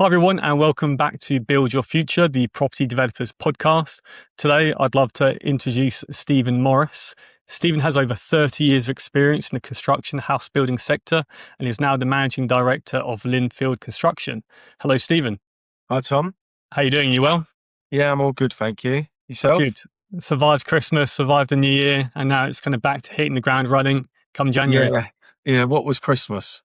Hi everyone, and welcome back to Build Your Future, the Property Developers Podcast. Today, I'd love to introduce Stephen Morris. Stephen has over 30 years of experience in the construction house building sector and is now the Managing Director of Linfield Construction. Hello, Stephen. Hi, Tom. How you doing? You well? Yeah, I'm all good, thank you. Yourself? Good. Survived Christmas, survived the New Year, and now it's kind of back to hitting the ground running come January. Yeah. What was Christmas?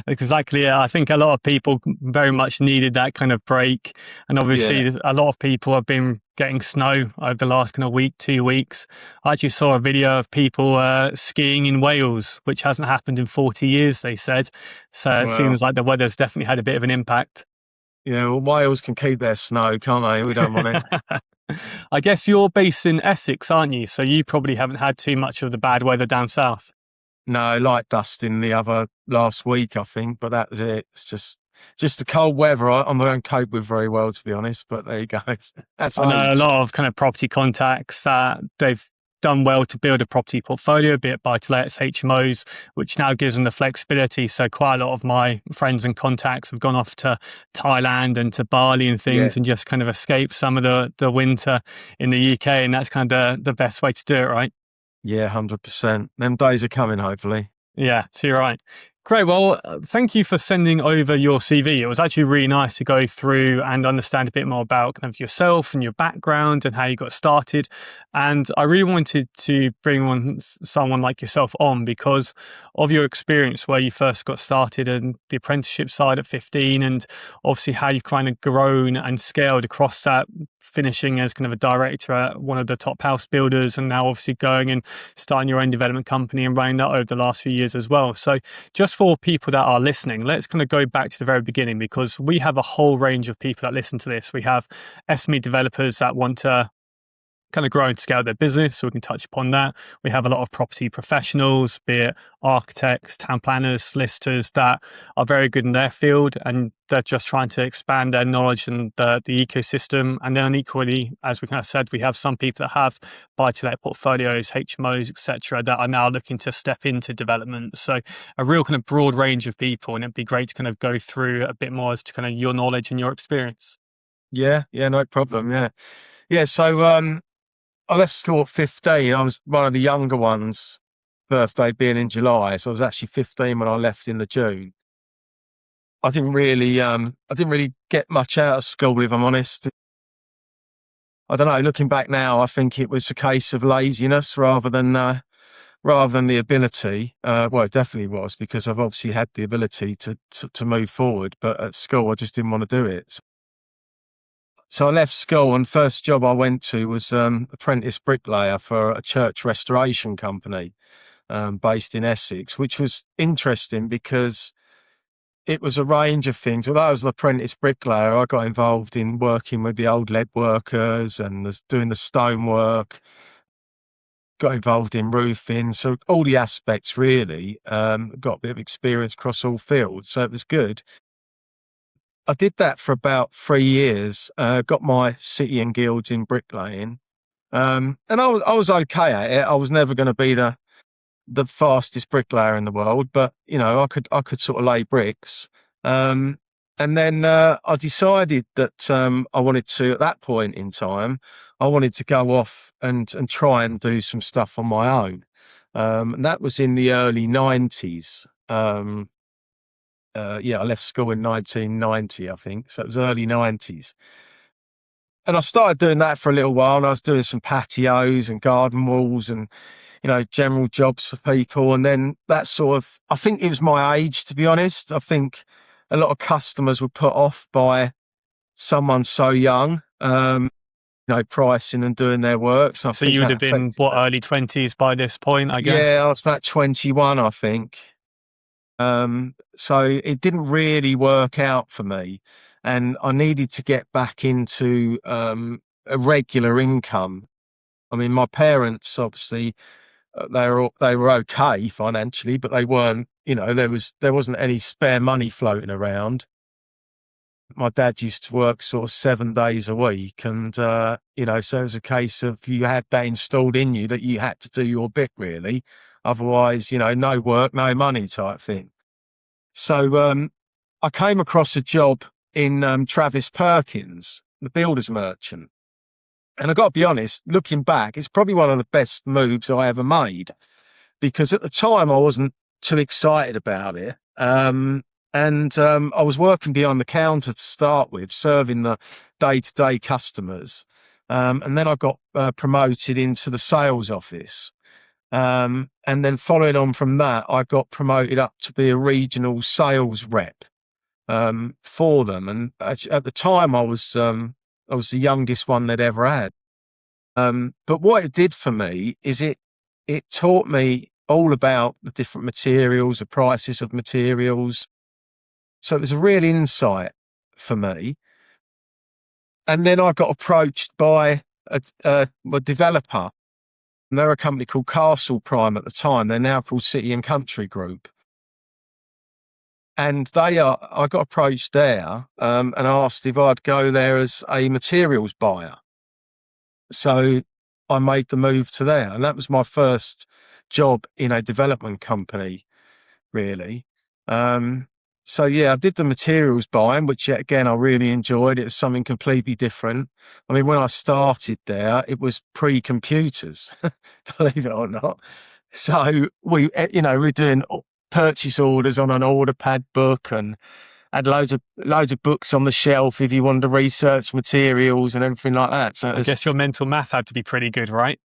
Exactly. Yeah. I think a lot of people very much needed that kind of break. And obviously a lot of people have been getting snow over the last kind of week, 2 weeks. I actually saw a video of people skiing in Wales, which hasn't happened in 40 years, they said. So it seems like the weather's definitely had a bit of an impact. Yeah, well, Wales can keep their snow, can't they? We don't want it. I guess you're based in Essex, aren't you? So you probably haven't had too much of the bad weather down south. No, light dusting the other last week, I think, but that was it. It's just the cold weather. I'm not going to cope with very well, to be honest, but there you go. That's I know a lot of kind of property contacts that they've done well to build a property portfolio, be it buy-to-lets, HMOs, which now gives them the flexibility. So quite a lot of my friends and contacts have gone off to Thailand and to Bali and things and just kind of escape some of the winter in the UK. And that's kind of the best way to do it, right? Yeah, 100%. Them days are coming, hopefully. Yeah, so you're right. Great. Well, thank you for sending over your CV. It was actually really nice to go through and understand a bit more about kind of yourself and your background and how you got started. And I really wanted to bring someone like yourself on because of your experience where you first got started and the apprenticeship side at 15 and obviously how you've kind of grown and scaled across that, finishing as kind of a director at one of the top house builders and now obviously going and starting your own development company and running that over the last few years as well. So just for people that are listening, let's kind of go back to the very beginning because we have a whole range of people that listen to this. We have SME developers that want to kind of grow and scale their business, so we can touch upon that. We have a lot of property professionals, be it architects, town planners, solicitors that are very good in their field and they're just trying to expand their knowledge and the ecosystem. And then equally, as we kind of said, we have some people that have buy-to-let portfolios, HMOs, etc., that are now looking to step into development. So a real kind of broad range of people, and it'd be great to kind of go through a bit more as to kind of your knowledge and your experience. Yeah, no problem. Yeah. So, I left school at 15. I was one of the younger ones, birthday being in July. So I was actually 15 when I left in the June. I didn't really get much out of school, if I'm honest. I don't know, looking back now, I think it was a case of laziness rather than the ability. Well, it definitely was because I've obviously had the ability to move forward, but at school, I just didn't want to do it. So I left school and first job I went to was Apprentice Bricklayer for a church restoration company based in Essex, which was interesting because it was a range of things. Although I was an apprentice bricklayer, I got involved in working with the old lead workers and doing the stonework, got involved in roofing. So all the aspects really, got a bit of experience across all fields. So it was good. I did that for about 3 years, got my city and guilds in bricklaying. And I was okay at it. I was never going to be the fastest bricklayer in the world, but you know, I could sort of lay bricks. And then I decided that I wanted to, at that point in time, I wanted to go off and try and do some stuff on my own. And that was in the early 90s. I left school in 1990, I think. So it was early 90s. And I started doing that for a little while, and I was doing some patios and garden walls and, you know, general jobs for people. And then that sort of, I think it was my age, to be honest. I think a lot of customers were put off by someone so young, pricing and doing their work. So you would have been, early 20s by this point, I guess? Yeah, I was about 21, I think. So it didn't really work out for me, and I needed to get back into a regular income. I mean, my parents obviously they were okay financially, but they weren't. You know, there wasn't any spare money floating around. My dad used to work sort of 7 days a week, and so it was a case of you had that installed in you that you had to do your bit really. Otherwise, no work, no money type thing. So I came across a job in Travis Perkins, the builder's merchant. And I got to be honest, looking back, it's probably one of the best moves I ever made, because at the time I wasn't too excited about it. I was working behind the counter to start with, serving the day-to-day customers. And then I got promoted into the sales office. And then following on from that, I got promoted up to be a regional sales rep for them. And at the time, I was the youngest one they'd ever had. But what it did for me is it taught me all about the different materials, the prices of materials. So it was a real insight for me. And then I got approached by a developer. And they're a company called Castle Prime at the time. They're now called City and Country Group. And I got approached there and asked if I'd go there as a materials buyer. So I made the move to there. And that was my first job in a development company, really. So yeah, I did the materials buying, which yet again, I really enjoyed. It was something completely different. I mean, when I started there, it was pre-computers, believe it or not. So we're doing purchase orders on an order pad book and had loads of books on the shelf if you wanted to research materials and everything like that. So I guess your mental math had to be pretty good, right?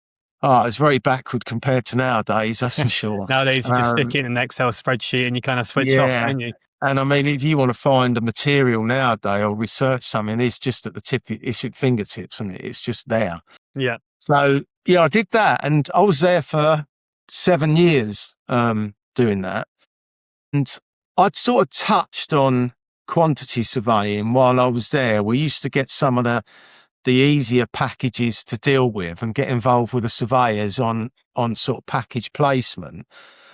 it's very backward compared to nowadays, that's for sure. Nowadays, you just stick it in an Excel spreadsheet and you kind of switch off, Yeah. don't you? And I mean, if you want to find a material nowadays or research something, it's just at the tip, it's at fingertips, and it's just there. Yeah. So yeah, I did that, and I was there for 7 years doing that. And I'd sort of touched on quantity surveying while I was there. We used to get some of the easier packages to deal with and get involved with the surveyors on sort of package placement.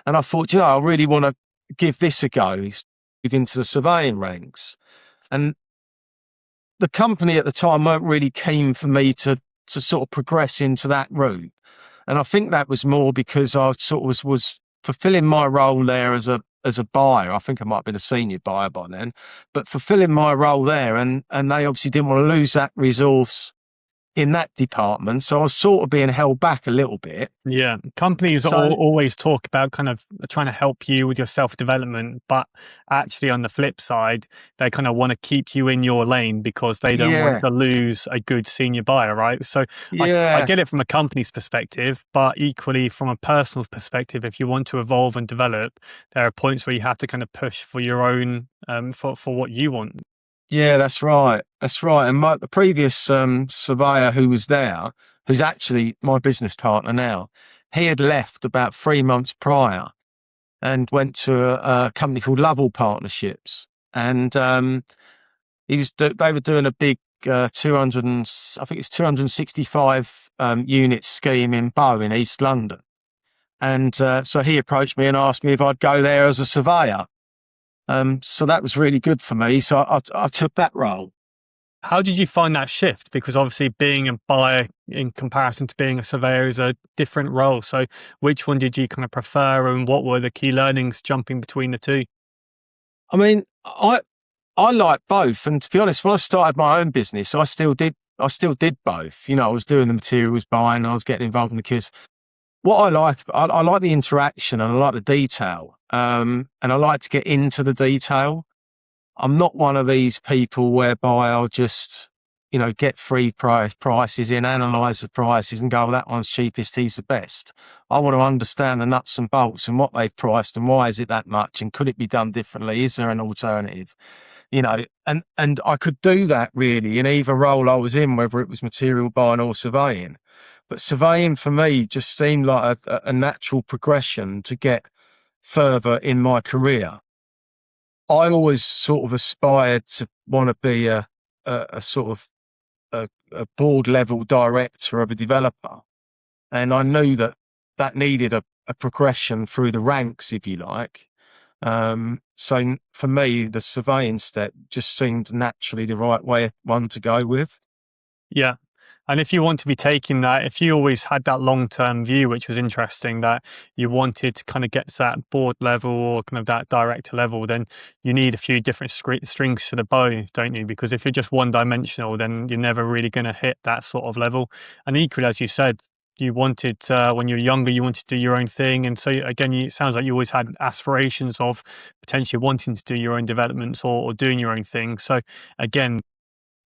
And I thought, I really want to give this a go, move into the surveying ranks. And the company at the time weren't really keen for me to sort of progress into that route. And I think that was more because I sort of was fulfilling my role there as a buyer. I think I might have been a senior buyer by then, but fulfilling my role there, and they obviously didn't want to lose that resource in that department. So I was sort of being held back a little bit. Yeah. Companies always talk about kind of trying to help you with your self-development, but actually on the flip side, they kind of want to keep you in your lane because they don't want to lose a good senior buyer, right? So I get it from a company's perspective, but equally from a personal perspective, if you want to evolve and develop, there are points where you have to kind of push for your own, for what you want. Yeah, that's right. That's right. And the previous surveyor who was there, who's actually my business partner now, he had left about 3 months prior and went to a company called Lovells Partnerships. And they were doing a big 265 unit scheme in Bow in East London. And so he approached me and asked me if I'd go there as a surveyor. So that was really good for me. So I took that role. How did you find that shift? Because obviously being a buyer in comparison to being a surveyor is a different role. So which one did you kind of prefer, and what were the key learnings jumping between the two? I mean, I like both. And to be honest, when I started my own business, I still did both. I was doing the materials buying, I was getting involved in the kids. What I like the interaction, and I like the detail. And I like to get into the detail. I'm not one of these people whereby I'll just, get free prices in, analyze the prices and go, well, that one's cheapest, he's the best. I want to understand the nuts and bolts and what they've priced and why is it that much, and could it be done differently? Is there an alternative? And I could do that really in either role I was in, whether it was material buying or surveying. But surveying for me just seemed like a natural progression to get further in my career. I always sort of aspired to want to be a sort of a board level director of a developer. And I knew that needed a progression through the ranks, if you like. So for me, the surveying step just seemed naturally the right one to go with. Yeah. And if you want to be taking that, if you always had that long-term view, which was interesting, that you wanted to kind of get to that board level or kind of that director level, then you need a few different strings to the bow, don't you? Because if you're just one-dimensional, then you're never really going to hit that sort of level. And equally, as you said, you wanted when you were younger, you wanted to do your own thing, and so again, it sounds like you always had aspirations of potentially wanting to do your own developments or doing your own thing. So again,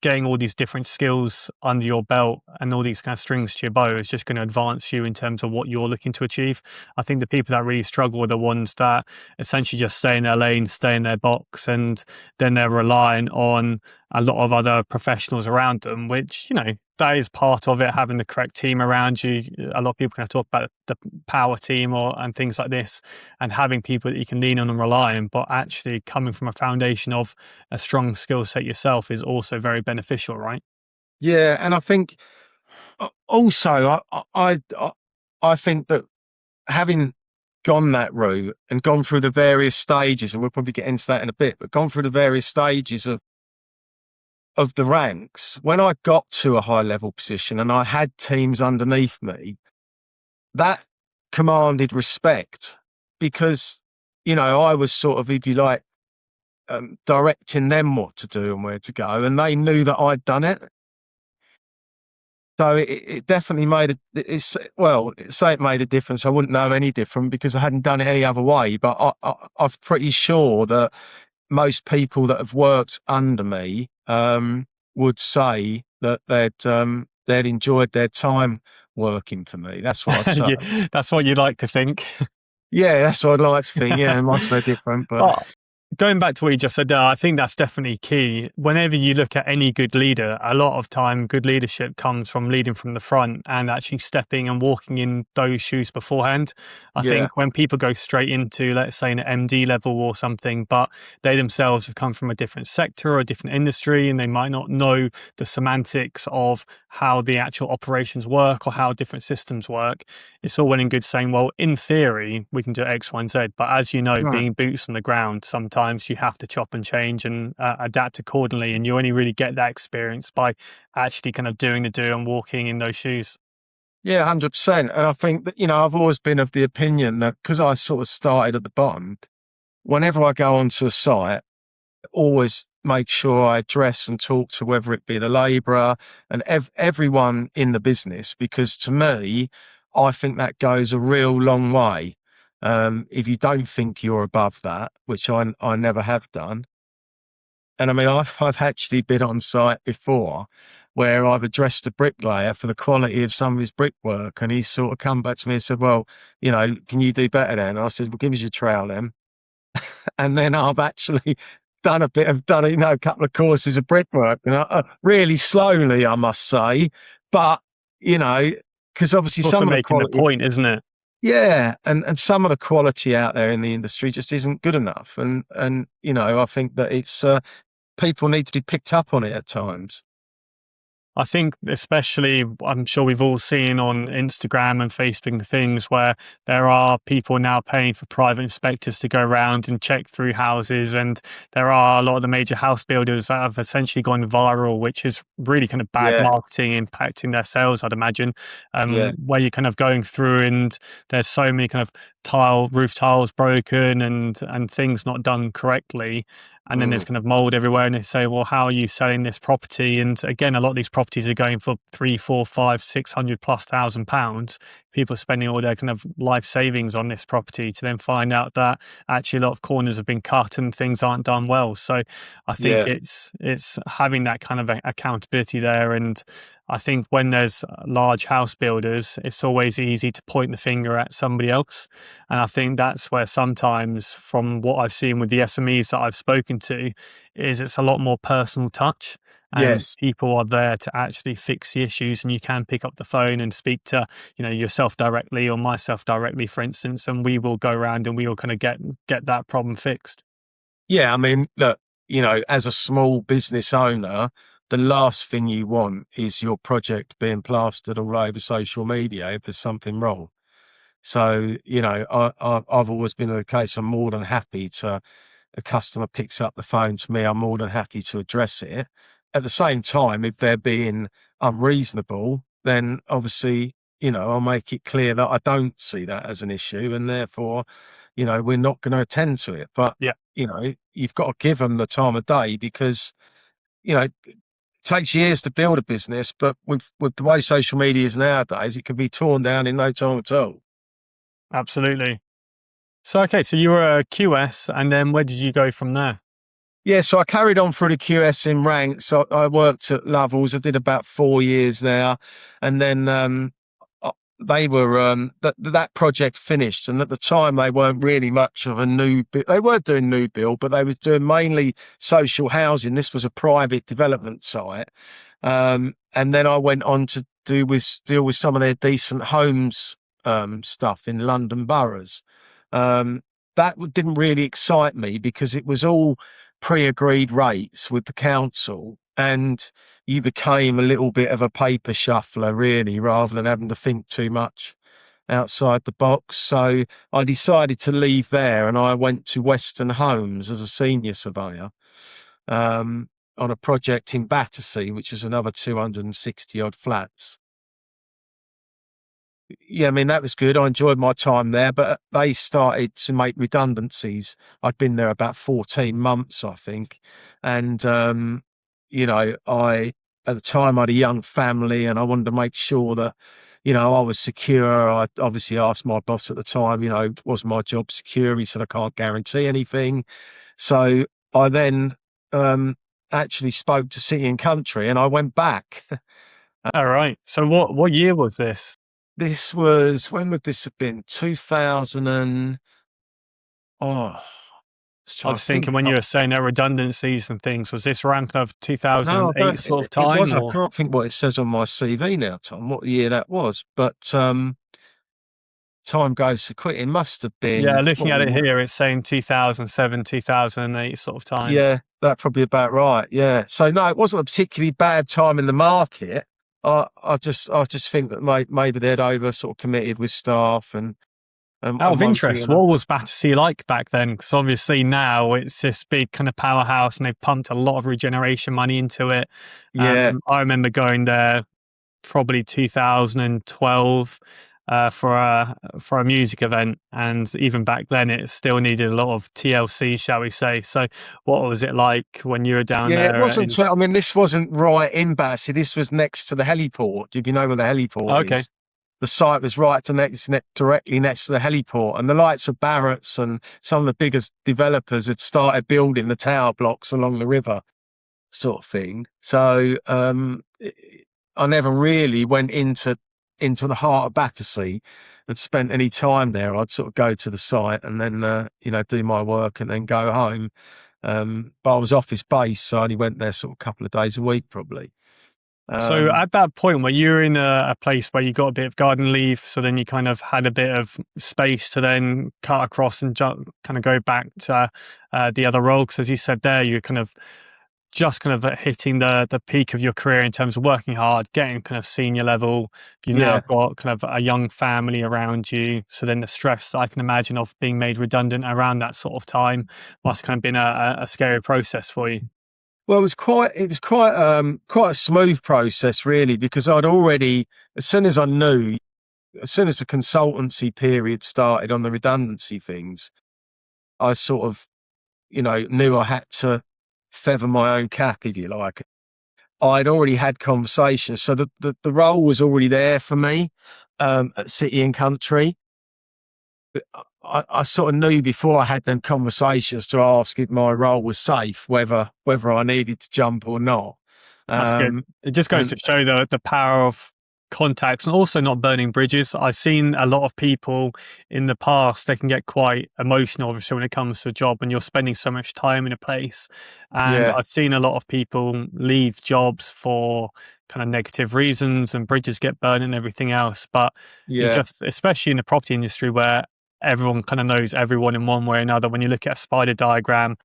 getting all these different skills under your belt and all these kind of strings to your bow is just going to advance you in terms of what you're looking to achieve. I think the people that really struggle are the ones that essentially just stay in their lane, stay in their box, and then they're relying on a lot of other professionals around them, which, that is part of it, having the correct team around you. A lot of people kind of talk about the power team and things like this, and having people that you can lean on and rely on, but actually coming from a foundation of a strong skill set yourself is also very beneficial, right? Yeah, and I think also I think that having gone that route and gone through the various stages, and we'll probably get into that in a bit, but gone through the various stages of the ranks, when I got to a high level position and I had teams underneath me, that commanded respect because, I was sort of, if you like, directing them what to do and where to go, and they knew that I'd done it. So it definitely made it made a difference. I wouldn't know any different because I hadn't done it any other way, but I'm pretty sure that most people that have worked under me would say that they'd enjoyed their time working for me. That's what I'd say. Yeah, that's what you like to think. Yeah, that's what I'd like to think. Yeah, mine's no different, but But going back to what you just said there, I think that's definitely key. Whenever you look at any good leader, a lot of time good leadership comes from leading from the front and actually stepping and walking in those shoes beforehand. I yeah, think when people go straight into, let's say, an MD level or something, but they themselves have come from a different sector or a different industry, and they might not know the semantics of how the actual operations work or how different systems work, it's all well and good saying, well, in theory, we can do X, Y, and Z. But as you know, right. being boots on the ground, sometimes you have to chop and change and adapt accordingly. And you only really get that experience by actually kind of doing the do and walking in those shoes. Yeah, 100%. And I think that, I've always been of the opinion that because I sort of started at the bottom, whenever I go onto a site, always make sure I address and talk to whether it be the labourer and everyone in the business, because to me, I think that goes a real long way. If you don't think you're above that, which I never have done. And I mean, I've actually been on site before where I've addressed a bricklayer for the quality of some of his brickwork, and he's sort of come back to me and said, well, can you do better then? And I said, well, give us your trowel then. And then I've actually done a couple of courses of brickwork, really slowly, I must say, but because obviously It's also some of the making the quality, point, isn't it? yeah, and some of the quality out there in the industry just isn't good enough, and I think that it's people need to be picked up on it at times. I think especially, I'm sure we've all seen on Instagram and Facebook and things where there are people now paying for private inspectors to go around and check through houses. And there are a lot of the major house builders that have essentially gone viral, which is really kind of bad Yeah, marketing, impacting their sales, I'd imagine, yeah, where you're kind of going through and there's so many kind of roof tiles broken and things not done correctly. And then there's mm, kind of mold everywhere, and they say, well, how are you selling this property? And again, a lot of these properties are going for 3, 4, 5, 600,000+ pounds. People are spending all their kind of life savings on this property to then find out that actually a lot of corners have been cut and things aren't done well. So I think yeah, it's having that kind of accountability there. And I think when there's large house builders, it's always easy to point the finger at somebody else. And I think that's where sometimes, from what I've seen with the SMEs that I've spoken to, is it's a lot more personal touch, and yes. people are there to actually fix the issues. And you can pick up the phone and speak to, yourself directly or myself directly, for instance, and we will go around and we will kind of get that problem fixed. Yeah, I mean, look, as a small business owner, the last thing you want is your project being plastered all over social media if there's something wrong. So, I've always been in the case, I'm more than happy to, a customer picks up the phone to me, I'm more than happy to address it. At the same time, if they're being unreasonable, then obviously, I'll make it clear that I don't see that as an issue, and therefore, we're not going to attend to it. But, Yeah, you've got to give them the time of day because, it takes years to build a business, but with the way social media is nowadays, it can be torn down in no time at all. absolutely. So, okay, so you were a QS, and then where did you go from there? Yeah, so I carried on through the QS in ranks. I worked at Lovells. I did about 4 years there, and then they were that project finished. And at the time, they weren't really much of a new build. They were doing new build, but they were doing mainly social housing. This was a private development site, and then I went on to deal with some of their decent homes stuff in London boroughs. That didn't really excite me because it was all pre-agreed rates with the council, and you became a little bit of a paper shuffler really, rather than having to think too much outside the box. So I decided to leave there, and I went to Western Homes as a senior surveyor on a project in Battersea, which is another 260 odd flats. Yeah, I mean, that was good. I enjoyed my time there, but they started to make redundancies. I'd been there about 14 months, I think. And, at the time, I had a young family, and I wanted to make sure that, I was secure. I obviously asked my boss at the time, was my job secure? He said, I can't guarantee anything. So I then actually spoke to City and Country, and I went back. All right. So, what year was this? This was, when would this have been? 2000 and, oh, let's I try to was think. thinking when you were saying there redundancies and things, was this around kind of No, I 2008 don't, sort of it time, was, I or? can't think what it says on my CV now, Tom, what year that was, but time goes so quick. It must have Yeah, been, looking at it here, it's saying 2007, 2008 sort of time. yeah, that's probably about right. Yeah. So no, it wasn't a particularly bad time in the market. I just think that maybe they'd over sort of committed with staff Out and of one thing interest, and another. what was Battersea like back then? Because obviously now it's this big kind of powerhouse, and they've pumped a lot of regeneration money into it. Yeah. I remember going there probably 2012 for a music event, and even back then it still needed a lot of TLC, shall we say. So, what was it like when you were down Yeah, it there? wasn't. I mean, this wasn't right in Battersea. This was next to the heliport. If you know where the heliport Okay, is, the site was right directly next to the heliport, and the likes of Barrett's and some of the biggest developers had started building the tower blocks along the river, sort of thing. So I never really went into the heart of Battersea and spent any time there. I'd sort of go to the site and then do my work and then go home. But I was office based, so I only went there sort of a couple of days a week, probably. so Um, at that point where you're in a place where you got a bit of garden leave, so then you kind of had a bit of space to then cut across and kind of go back to the other role. Because as you said there, you're kind of just kind of hitting the peak of your career in terms of working hard, getting kind of senior level. You now yeah, got kind of a young family around you. So then the stress I can imagine of being made redundant around that sort of time must kind of been a scary process for you. well, it was quite a smooth process, really, because I'd already, as soon as the consultancy period started on the redundancy things, I sort of, knew I had to feather my own cap, if you like. I'd already had conversations, so the role was already there for me at City and Country. I sort of knew before I had them conversations to ask if my role was safe, whether I needed to jump or not. That's good. Um, It just goes and to show the power of contacts and also not burning bridges. I've seen a lot of people in the past, they can get quite emotional, obviously, when it comes to a job and you're spending so much time in a place. And yeah, I've seen a lot of people leave jobs for kind of negative reasons and bridges get burned and everything else. But you yeah, just, especially in the property industry where everyone kind of knows everyone in one way or another, when you look at a spider diagram,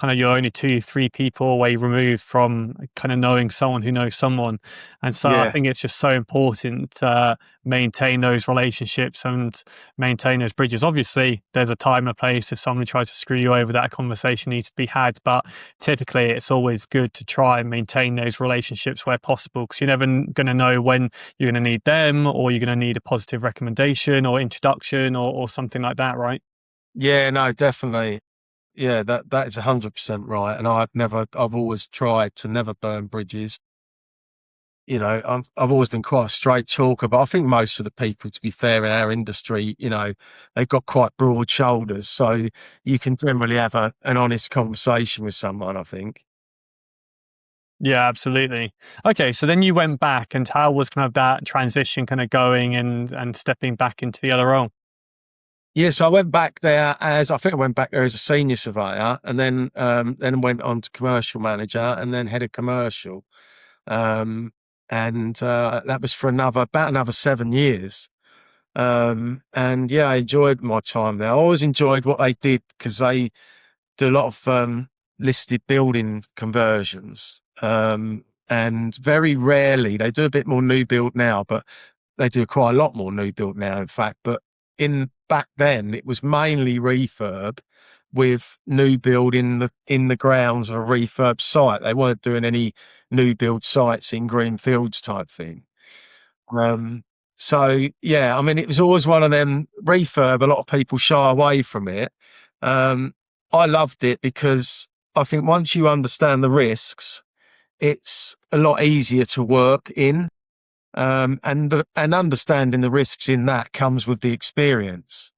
kind of you're only 2, 3 people away removed from kind of knowing someone who knows someone. And so I Yeah. think it's just so important to maintain those relationships and maintain those bridges. Obviously, there's a time and a place. If someone tries to screw you over, that conversation needs to be had. But typically, it's always good to try and maintain those relationships where possible, because you're never going to know when you're going to need them, or you're going to need a positive recommendation or introduction, or something like that, right? Yeah, no, definitely. Yeah, that is 100% right. And I've always tried to never burn bridges. You know, I've always been quite a straight talker, but I think most of the people, to be fair, in our industry, you know, they've got quite broad shoulders. So you can generally have an honest conversation with someone, I think. Yeah, absolutely. Okay, so then you went back, and how was kind of that transition kind of going, and stepping back into the other role? Yeah, so I went back there I think I went back there as a senior surveyor, and then went on to commercial manager, and then head of commercial. Um, and that was for about another 7 years. And yeah, I enjoyed my time there. I always enjoyed what they did, because they do a lot of listed building conversions. And very rarely, they do a bit more new build now, but they do quite a lot more new build now, in fact. But in back then, it was mainly refurb, with new build in the grounds of a refurb site. They weren't doing any new build sites in green fields type thing. Um, so yeah, I mean, it was always one of them refurb. A lot of people shy away from it. Um, I loved it because I think once you understand the risks, it's a lot easier to work in. And understanding the risks in that comes with the experience.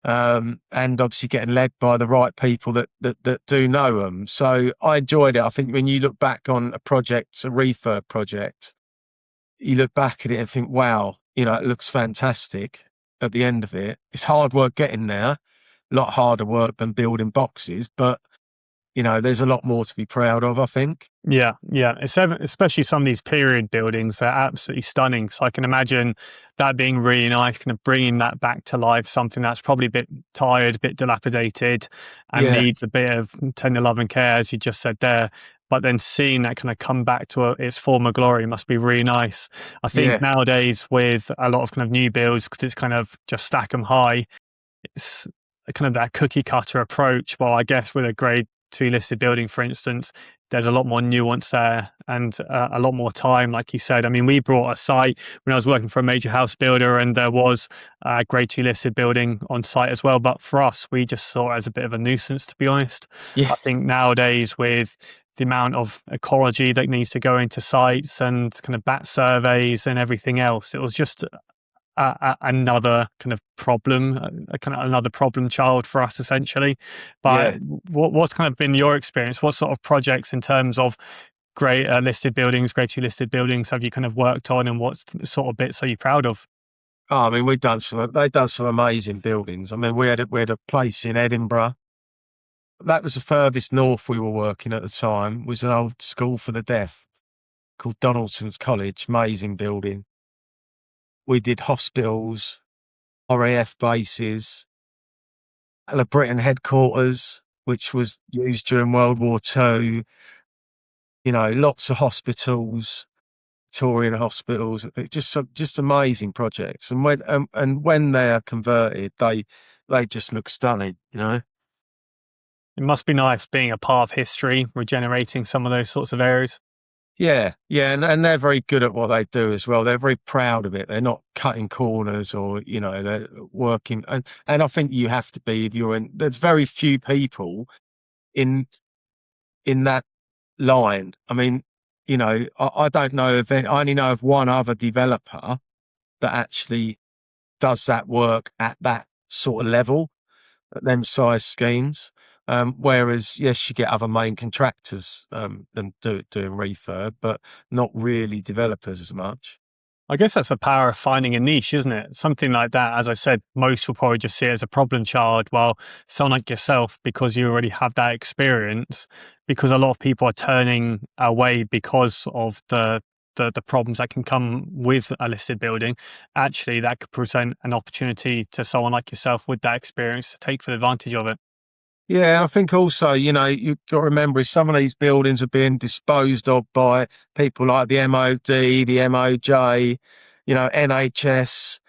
And obviously getting led by the right people that do know them. So I enjoyed it. I think when you look back on a refurb project, you look back at it and think, wow, you know, it looks fantastic at the end of it. It's hard work getting there, a lot harder work than building boxes, but, you know, there's a lot more to be proud of, I think. Yeah, yeah. Especially some of these period buildings, they're absolutely stunning. So I can imagine that being really nice, kind of bringing that back to life, something that's probably a bit tired, a bit dilapidated, and Yeah, needs a bit of tender love and care, as you just said there. But then seeing that kind of come back to its former glory must be really nice. I think yeah, nowadays, with a lot of kind of new builds, because it's kind of just stack them high, it's kind of that cookie cutter approach. Well, I guess with a grade two listed building, for instance, there's a lot more nuance there, and a lot more time, like you said. I mean, we brought a site when I was working for a major house builder, and there was a grade two listed building on site as well. But for us, we just saw it as a bit of a nuisance, to be honest. yeah, I think nowadays, with the amount of ecology that needs to go into sites and kind of bat surveys and everything else, it was just another kind of problem, a kind of another problem child for us, essentially. But yeah. what's kind of been your experience? What sort of projects in terms of great listed buildings, grade two listed buildings, have you kind of worked on, and what sort of bits are you proud of? Oh, I mean, they've done some amazing buildings. I mean, we had a place in Edinburgh. That was the furthest north we were working at the time, was an old school for the deaf called Donaldson's College. Amazing building. We did hospitals, RAF bases, the Britain headquarters, which was used during World War II. You know, lots of hospitals, Victorian hospitals. Just amazing projects. And when they are converted, they just look stunning. You know. It must be nice being a part of history, regenerating some of those sorts of areas. Yeah, yeah, and they're very good at what they do as well. They're very proud of it. They're not cutting corners, or, you know, they're working. And I think you have to be, if you're in. There's very few people in that line. I mean, you know, I don't know if I only know of one other developer that actually does that work at that sort of level, at them size schemes. Whereas, yes, you get other main contractors doing refurb, but not really developers as much. I guess that's the power of finding a niche, isn't it? Something like that, as I said, most will probably just see it as a problem child. While someone like yourself, because you already have that experience, because a lot of people are turning away because of the problems that can come with a listed building, actually that could present an opportunity to someone like yourself with that experience to take full advantage of it. Yeah, and I think also, you've got to remember is some of these buildings are being disposed of by people like the MOD, the MOJ, NHS.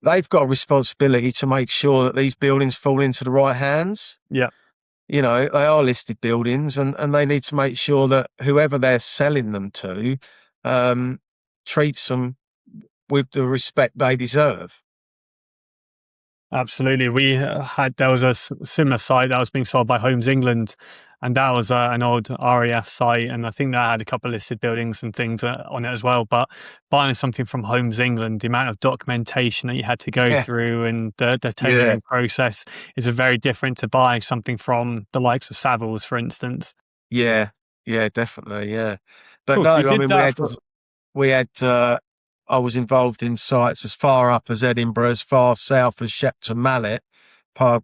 They've got a responsibility to make sure that these buildings fall into the right hands. Yeah. They are listed buildings, and they need to make sure that whoever they're selling them to um, treats them with the respect they deserve. Absolutely. There was a similar site that was being sold by Homes England, and that was an old RAF site. And I think that had a couple of listed buildings and things on it as well. But buying something from Homes England, the amount of documentation that you had to go Yeah, through and the yeah, tendering process is very different to buying something from the likes of Savills, for instance. yeah, yeah, definitely, yeah. But Cool. no, So you I did mean, that for. we had I was involved in sites as far up as Edinburgh, as far south as Shepton Mallet.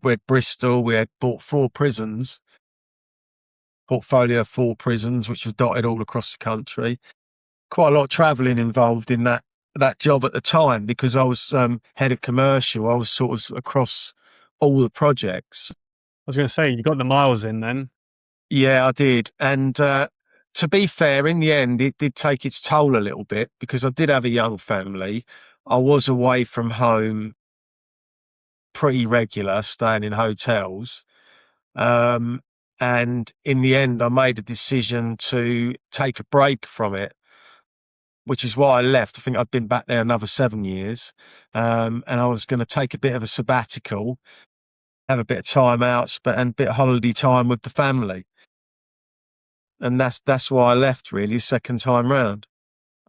We had Bristol. We had bought portfolio of 4 prisons, which was dotted all across the country. Quite a lot of travelling involved in that job at the time because I was head of commercial. I was sort of across all the projects. I was going to say you got the miles in then. Yeah, I did. And to be fair, in the end, it did take its toll a little bit because I did have a young family. I was away from home pretty regular, staying in hotels. Um, and in the end, I made a decision to take a break from it, which is why I left. I think I'd been back there another 7 years. And I was going to take a bit of a sabbatical, have a bit of time out, and a bit of holiday time with the family. And that's why I left really second time round.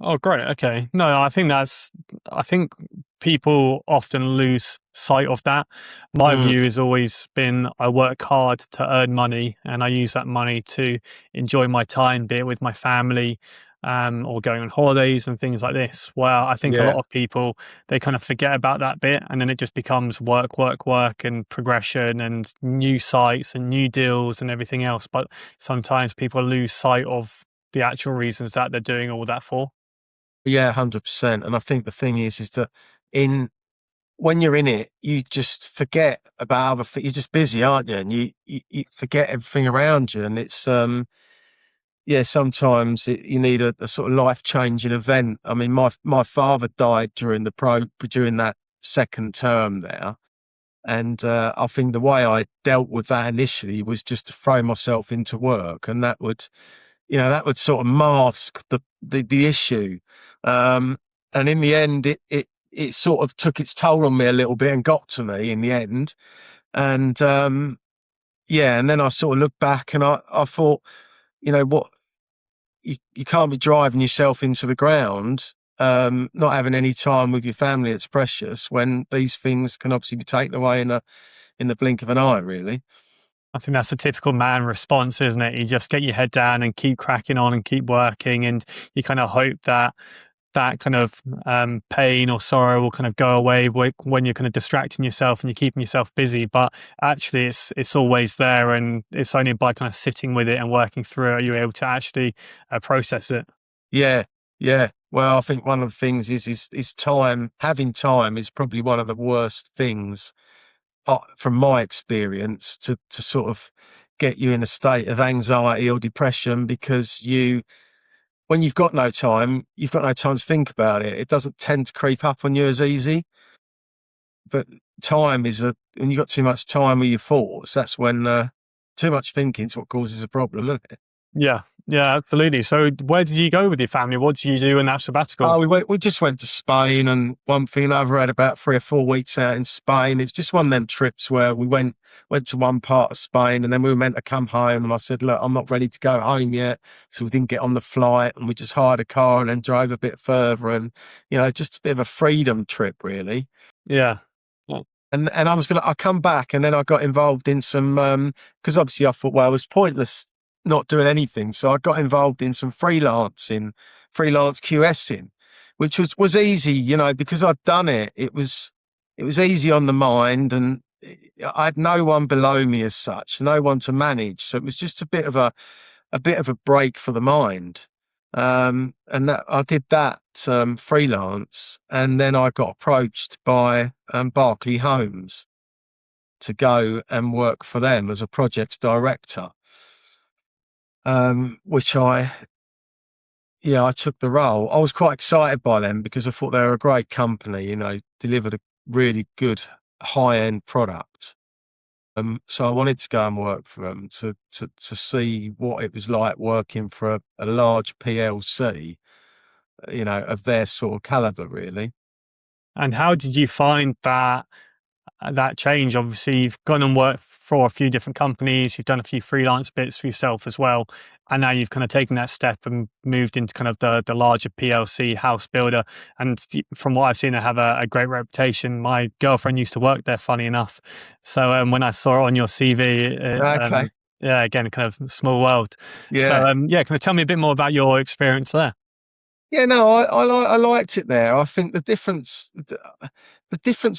Oh, great. Okay. No, I think people often lose sight of that. My Mm, view has always been I work hard to earn money and I use that money to enjoy my time, be it with my family, or going on holidays and things like this. Well, I think a yeah. lot of people, they kind of forget about that bit and then it just becomes work, work, work and progression and new sites and new deals and everything else. But sometimes people lose sight of the actual reasons that they're doing all that for. Yeah, 100%. And I think the thing is that in when you're in it, you just forget about other things. You're just busy, aren't you? And you forget everything around you. And it's yeah, sometimes you need a sort of life changing event. I mean, my father died during that second term there, and I think the way I dealt with that initially was just to throw myself into work, and that would sort of mask the issue. Um, and in the end, it sort of took its toll on me a little bit and got to me in the end. And yeah, and then I sort of looked back and I thought, what, you can't be driving yourself into the ground, not having any time with your family. It's precious when these things can obviously be taken away in the blink of an eye, really. I think that's a typical man response, isn't it? You just get your head down and keep cracking on and keep working, and you kind of hope that that kind of pain or sorrow will kind of go away when you're kind of distracting yourself and you're keeping yourself busy. But actually, it's always there, and it's only by kind of sitting with it and working through it are you able to actually process it. Yeah, yeah. Well, I think one of the things is time. Having time is probably one of the worst things, from my experience, to sort of get you in a state of anxiety or depression because when you've got no time to think about it. It doesn't tend to creep up on you as easy. But when you've got too much time with your thoughts, that's when too much thinking is what causes a problem, isn't it? Yeah, yeah, absolutely. So, where did you go with your family? What did you do in that sabbatical? Oh, we just went to Spain, and one thing and another, had about 3 or 4 weeks out in Spain. It's just one of them trips where we went to one part of Spain, and then we were meant to come home, and I said, look, I'm not ready to go home yet. So we didn't get on the flight, and we just hired a car and then drove a bit further, and just a bit of a freedom trip, really. Yeah. Yeah. And I come back, and then I got involved in some, because obviously I thought, well, it was pointless not doing anything. So I got involved in some freelance QSing, which was easy, because I'd done it. It was easy on the mind, and I had no one below me as such, no one to manage. So it was just a bit of a break for the mind. And that I did that freelance, and then I got approached by Barclay Homes, to go and work for them as a projects director, which I took the role. I was quite excited by them because I thought they were a great company, delivered a really good high-end product. So I wanted to go and work for them to see what it was like working for a large PLC, of their sort of caliber, really. And how did you find that change? Obviously, you've gone and worked for a few different companies, you've done a few freelance bits for yourself as well, and now you've kind of taken that step and moved into kind of the larger PLC house builder. And from what I've seen, they have a great reputation. My girlfriend used to work there, funny enough. So when I saw it on your CV, Okay. yeah, again, kind of small world. So Yeah. yeah, can you tell me a bit more about your experience there? Yeah, no, I liked it there. I think the difference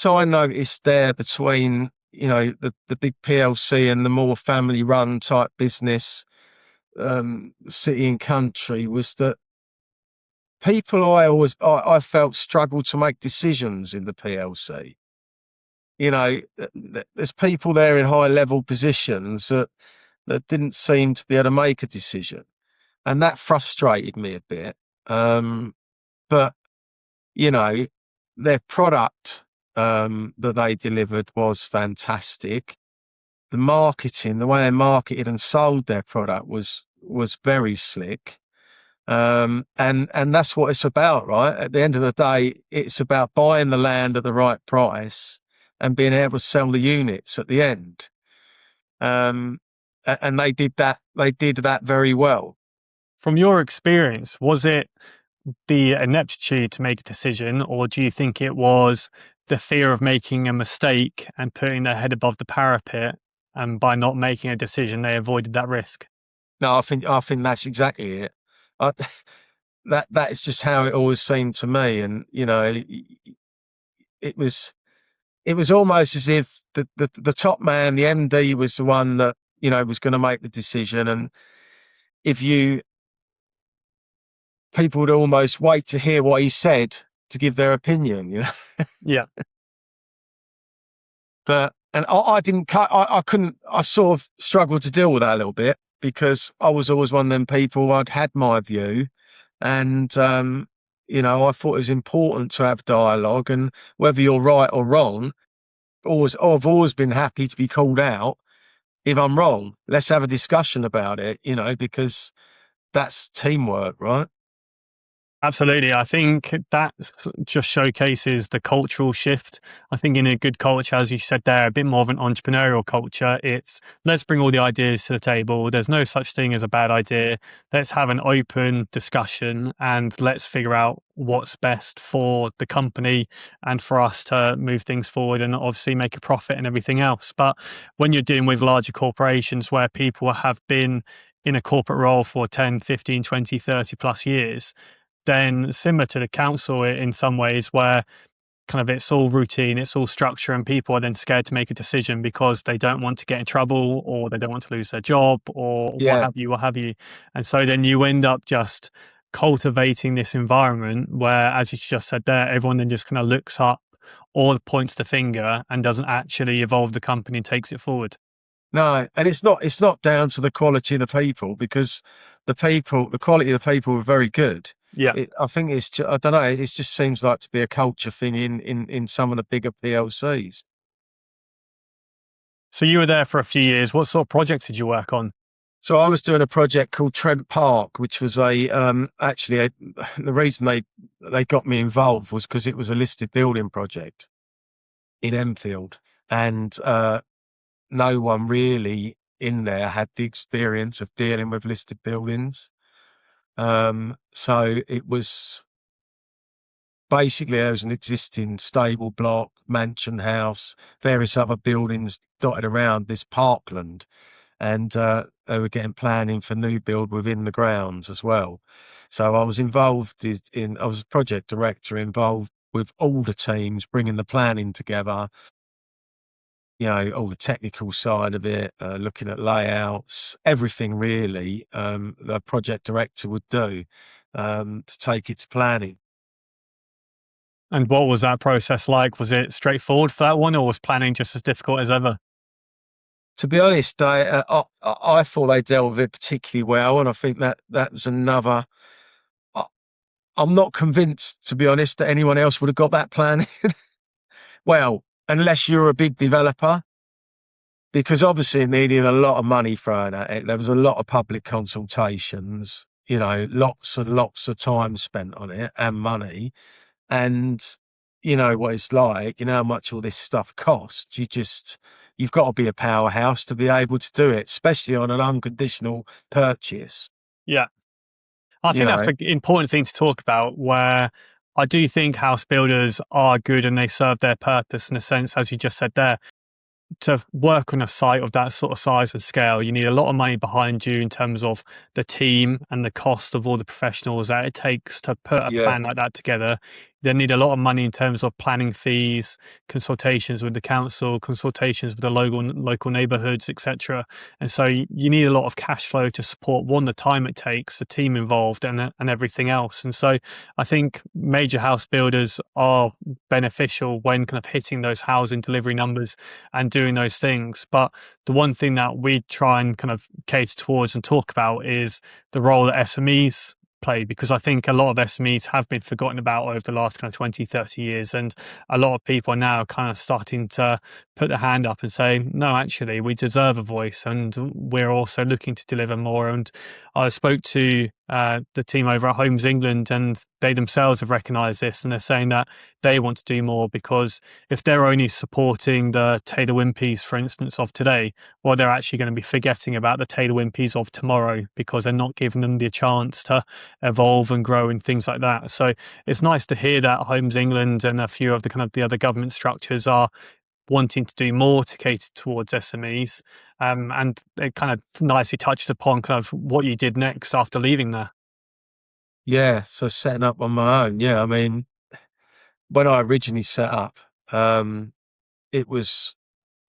I noticed there between, the big PLC and the more family run type business, city and country, was that people I felt struggled to make decisions in the PLC. There's people there in high level positions that didn't seem to be able to make a decision. And that frustrated me a bit. But their product that they delivered was fantastic. The marketing, the way they marketed and sold their product was very slick. And that's what it's about, right? At the end of the day, it's about buying the land at the right price and being able to sell the units at the end. And they did that. They did that very well. From your experience, was it the ineptitude to make a decision, or do you think it was the fear of making a mistake and putting their head above the parapet, and by not making a decision they avoided that risk? No, I think that's exactly it. I, that is just how it always seemed to me, and it was almost as if the top man, the MD, was the one that was going to make the decision, and if people would almost wait to hear what he said to give their opinion. Yeah. But I didn't cut. I couldn't. I sort of struggled to deal with that a little bit because I was always one of them people. I'd had my view, and I thought it was important to have dialogue, and whether you're right or wrong, I've always been happy to be called out if I'm wrong. Let's have a discussion about it, because that's teamwork, right? Absolutely. I think that just showcases the cultural shift. I think in a good culture, as you said there, a bit more of an entrepreneurial culture, it's let's bring all the ideas to the table. There's no such thing as a bad idea. Let's have an open discussion and let's figure out what's best for the company and for us to move things forward and obviously make a profit and everything else. But when you're dealing with larger corporations where people have been in a corporate role for 10, 15, 20, 30 plus years, then similar to the council in some ways, where kind of it's all routine, it's all structure, and people are then scared to make a decision because they don't want to get in trouble or they don't want to lose their job or what Yeah. have you, what have you. And so then you end up just cultivating this environment where, as you just said there, everyone then just kind of looks up or points the finger and doesn't actually evolve the company and takes it forward. No, and it's not down to the quality of the people, because the quality of the people were very good. Yeah. I think I don't know. It just seems like to be a culture thing in some of the bigger PLCs. So you were there for a few years. What sort of projects did you work on? So I was doing a project called Trent Park, which was the reason they got me involved was because it was a listed building project in Enfield, and no one really in there had the experience of dealing with listed buildings. So it was basically, there was an existing stable block, mansion house, various other buildings dotted around this parkland. And they were getting planning for new build within the grounds as well. So I was involved I was a project director involved with all the teams, bringing the planning together, all the technical side of it, looking at layouts, everything really the project director would do to take it to planning. And what was that process like? Was it straightforward for that one, or was planning just as difficult as ever? To be honest, I thought they dealt with it particularly well, and I think that was another. I, I'm not convinced, to be honest, that anyone else would have got that plan. Well, unless you're a big developer, because obviously it needed a lot of money thrown at it. There was a lot of public consultations, lots and lots of time spent on it and money. And you know what it's like, how much all this stuff costs. You've got to be a powerhouse to be able to do it, especially on an unconditional purchase, Yeah. I you think that's know. an important thing to talk about, where I do think house builders are good and they serve their purpose in a sense, as you just said there. To work on a site of that sort of size and scale, you need a lot of money behind you in terms of the team and the cost of all the professionals that it takes to put a Yeah, plan like that together. They need a lot of money in terms of planning fees, consultations with the council, consultations with the local neighbourhoods, etc. And so you need a lot of cash flow to support one, the time it takes, the team involved, and everything else. And so I think major house builders are beneficial when kind of hitting those housing delivery numbers and doing those things. But the one thing that we try and kind of cater towards and talk about is the role that SMEs play, because I think a lot of SMEs have been forgotten about over the last kind of 20, 30 years. And a lot of people are now kind of starting to put their hand up and say, no, actually, we deserve a voice and we're also looking to deliver more. And I spoke to the team over at Homes England, and they themselves have recognised this, and they're saying that they want to do more, because if they're only supporting the Taylor Wimpey's, for instance, of today, well, they're actually going to be forgetting about the Taylor Wimpey's of tomorrow, because they're not giving them the chance to evolve and grow and things like that. So it's nice to hear that Homes England and a few of the kind of the other government structures are wanting to do more to cater towards SMEs. And it kind of nicely touched upon kind of what you did next after leaving there. yeah. So setting up on my own. Yeah, I mean, when I originally set up, it was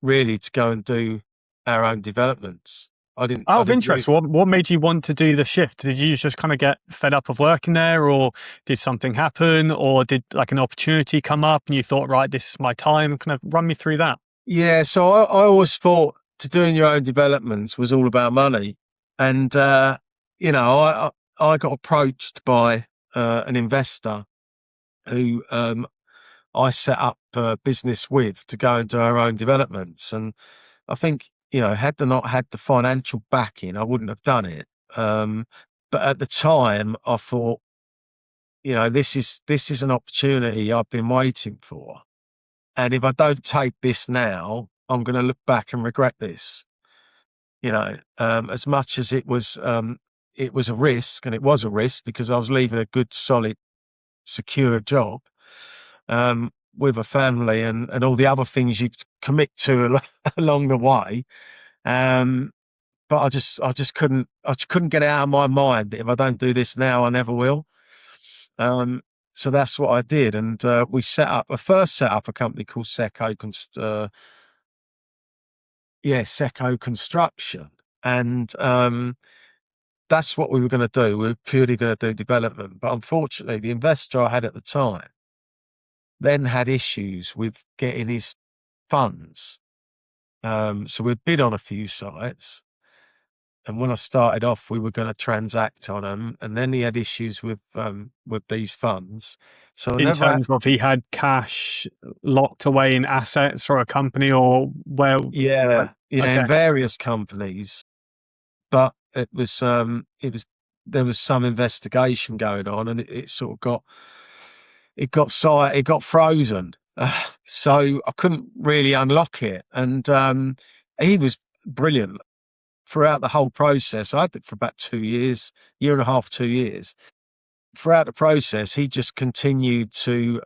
really to go and do our own developments. Out I of didn't interest, really. what made you want to do the shift? Did you just kind of get fed up of working there, or did something happen, or did like an opportunity come up and you thought, right, this is my time? Kind of run me through that. Yeah, so I always thought to doing your own developments was all about money, and you know, I got approached by an investor who I set up a business with to go and do our own developments, and I think had they not had the financial backing, I wouldn't have done it. But at the time, I thought, this is an opportunity I've been waiting for. And if I don't take this now, I'm going to look back and regret this. As much as it was a risk, and it was a risk because I was leaving a good, solid, secure job with a family and all the other things you commit to along the way. But I just couldn't get it out of my mind that if I don't do this now, I never will. So that's what I did, and we first set up a company called Seco Construction, and that's what we were going to do. We were purely going to do development, but unfortunately, the investor I had at the time then had issues with getting his funds. So we'd bid on a few sites, and when I started off, we were going to transact on them, and then he had issues with these funds. So I In never. terms of he had cash locked away in assets or a company, or where, like, Yeah, yeah, in okay, various companies, but there was some investigation going on, and it sort of got frozen. So I couldn't really unlock it, and he was brilliant throughout the whole process. I had it for about 2 years, year and a half, 2 years. Throughout the process, he just continued to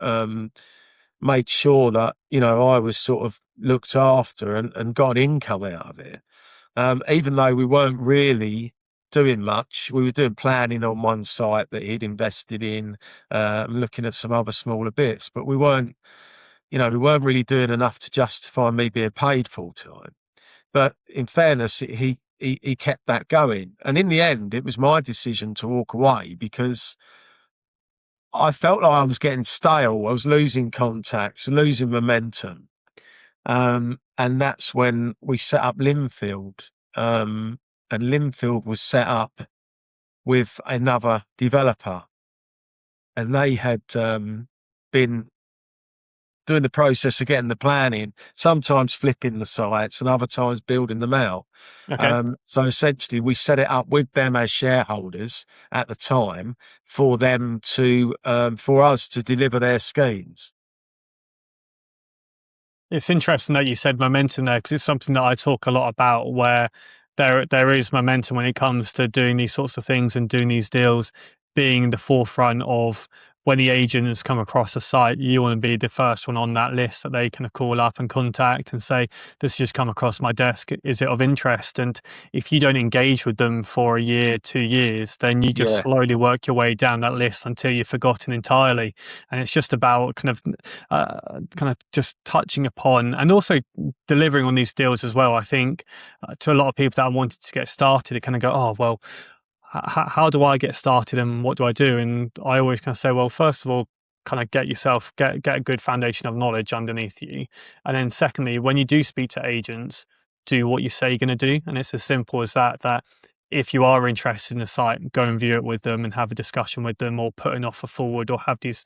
make sure that I was sort of looked after and got income out of it. Even though we weren't really doing much, we were doing planning on one site that he'd invested in, looking at some other smaller bits, but we weren't really doing enough to justify me being paid full time. But in fairness, he kept that going, and in the end, it was my decision to walk away because I felt like I was getting stale. I was losing contacts, losing momentum. And that's when we set up Linfield. And Linfield was set up with another developer, and they had been doing the process of getting the planning, sometimes flipping the sites and other times building them out. Okay. So essentially we set it up with them as shareholders at the time for them to, for us to deliver their schemes. It's interesting that you said momentum there, because it's something that I talk a lot about, where there is momentum when it comes to doing these sorts of things and doing these deals, being in the forefront of when the agents come across a site. You want to be the first one on that list that they kind of call up and contact and say, this has just come across my desk, is it of interest? And if you don't engage with them for a year, 2 years, then you just Yeah, slowly work your way down that list until you're forgotten entirely. And it's just about kind of just touching upon and also delivering on these deals as well. I think to a lot of people that wanted to get started, they kind of go, oh, well, how do I get started and what do I do? And I always kind of say, well, first of all, kind of get a good foundation of knowledge underneath you. And then secondly, when you do speak to agents, do what you say you're going to do. And it's as simple as that, that if you are interested in the site, go and view it with them and have a discussion with them, or put an offer forward, or have these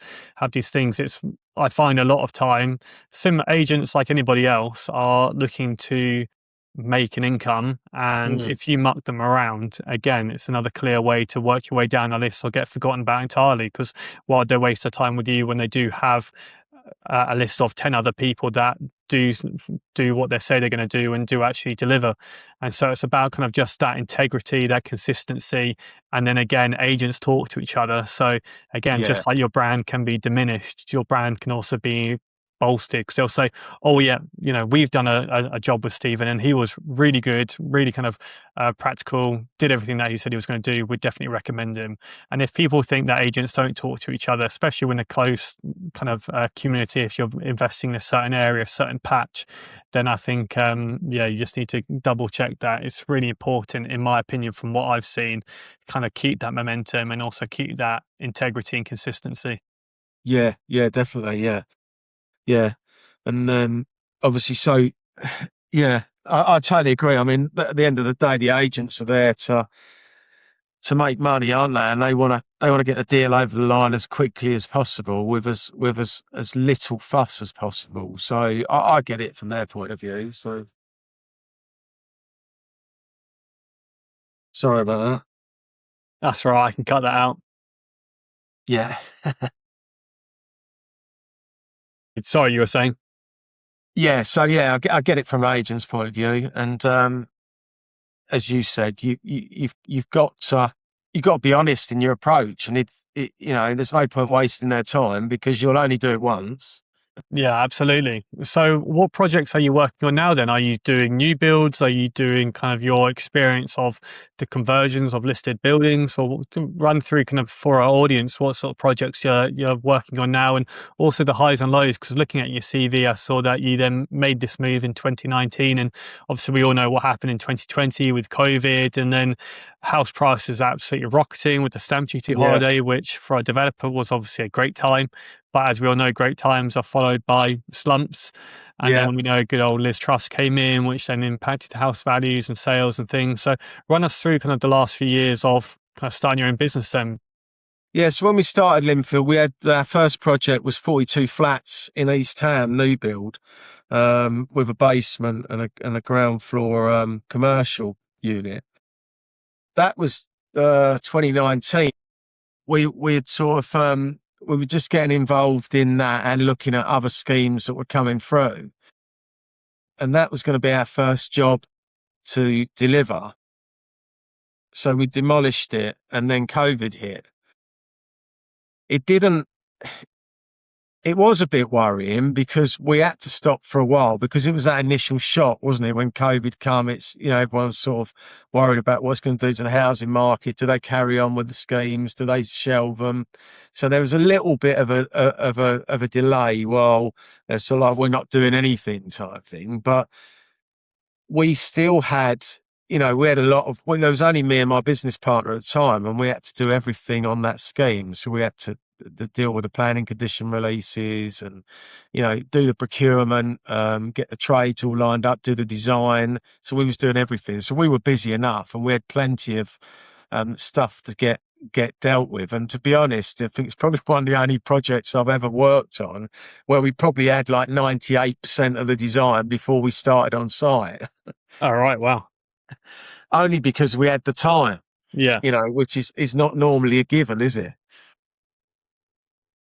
things. I find a lot of time, sim agents, like anybody else, are looking to make an income, and mm, if you muck them around, again, it's another clear way to work your way down a list or get forgotten about entirely, because why would they waste their time with you when they do have a list of 10 other people that do what they say they're going to do and do actually deliver? And so it's about kind of just that integrity, that consistency. And then again, agents talk to each other. So again, yeah, just like your brand can be diminished, your brand can also be bolstered, because they'll say, oh yeah, we've done a job with Stephen and he was really good, really kind of practical, did everything that he said he was going to do, we'd definitely recommend him. And if people think that agents don't talk to each other, especially when a close kind of community, if you're investing in a certain area, a certain patch, then I think you just need to double check that. It's really important, in my opinion, from what I've seen, kind of keep that momentum and also keep that integrity and consistency. yeah, definitely, yeah. And obviously, so yeah, I totally agree. I mean, at the end of the day, the agents are there to make money, aren't they? And they want to get the deal over the line as quickly as possible with as little fuss as possible. So I get it from their point of view. So sorry about that. That's right, I can cut that out. Yeah, Sorry, you were saying? yeah. So yeah, I get it from an agent's point of view. And as you said, you've got to be honest in your approach, and there's no point wasting their time because you'll only do it once. Yeah, absolutely. So what projects are you working on now then? Are you doing new builds? Are you doing kind of your experience of the conversions of listed buildings? Or to run through kind of for our audience, what sort of projects you're working on now, and also the highs and lows? Because looking at your CV, I saw that you then made this move in 2019, and obviously we all know what happened in 2020 with COVID, and then house prices absolutely rocketing with the stamp duty Yeah, holiday, which for a developer was obviously a great time. But as we all know, great times are followed by slumps. And yeah. then we know good old Liz Truss came in, which then impacted house values and sales and things. So run us through kind of the last few years of kind of starting your own business then. Yeah, so when we started Linfield, we had our first project was 42 flats in East Ham, new build, with a basement and a ground floor commercial unit. That was 2019. We had sort of we were just getting involved in that and looking at other schemes that were coming through, and that was going to be our first job to deliver. So we demolished it, and then COVID hit. It didn't. It was a bit worrying because we had to stop for a while because it was that initial shock, wasn't it? When COVID come, it's, everyone's sort of worried about what's going to do to the housing market. Do they carry on with the schemes? Do they shelve them? So there was a little bit of a delay while there's sort of like, we're not doing anything type thing, but we still had, we had a lot of, well, there was only me and my business partner at the time, and we had to do everything on that scheme. So we had to the deal with the planning condition releases, and do the procurement, get the trades all lined up, do the design. So we was doing everything. So we were busy enough, and we had plenty of stuff to get dealt with. And to be honest, I think it's probably one of the only projects I've ever worked on where we probably had like 98% of the design before we started on site. All right. Wow. Only because we had the time, Yeah. which is not normally a given, is it?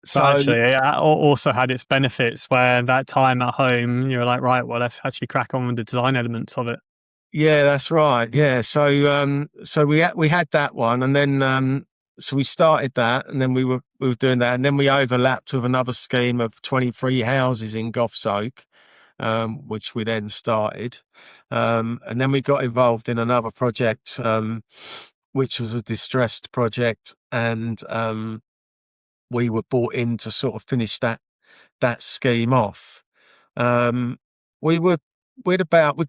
But So actually, it also had its benefits where that time at home, you're like, right, well, let's actually crack on with the design elements of it. yeah, that's right. Yeah. So we had that one, and then so we started that, and then we were doing that, and then we overlapped with another scheme of 23 houses in Goffs Oak, which we then started. And then we got involved in another project, which was a distressed project, and we were brought in to sort of finish that scheme off. We got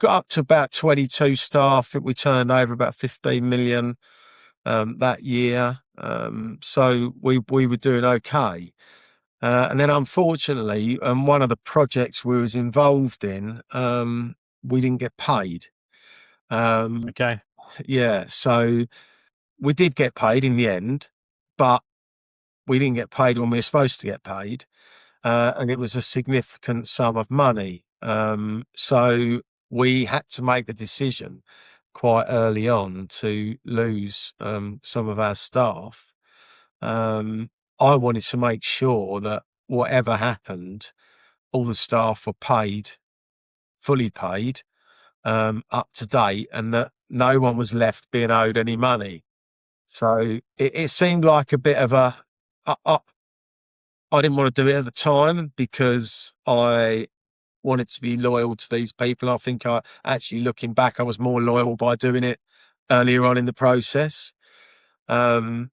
up to about 22 staff. I think we turned over about 15 million that year. So we were doing okay. And then unfortunately, one of the projects we was involved in, we didn't get paid. Okay. Yeah, so we did get paid in the end, but we didn't get paid when we were supposed to get paid. And it was a significant sum of money. So we had to make the decision quite early on to lose some of our staff. I wanted to make sure that whatever happened, all the staff were paid, fully paid, up to date, and that no one was left being owed any money. So it seemed like a bit of a. I didn't want to do it at the time because I wanted to be loyal to these people. I think looking back, I was more loyal by doing it earlier on in the process. So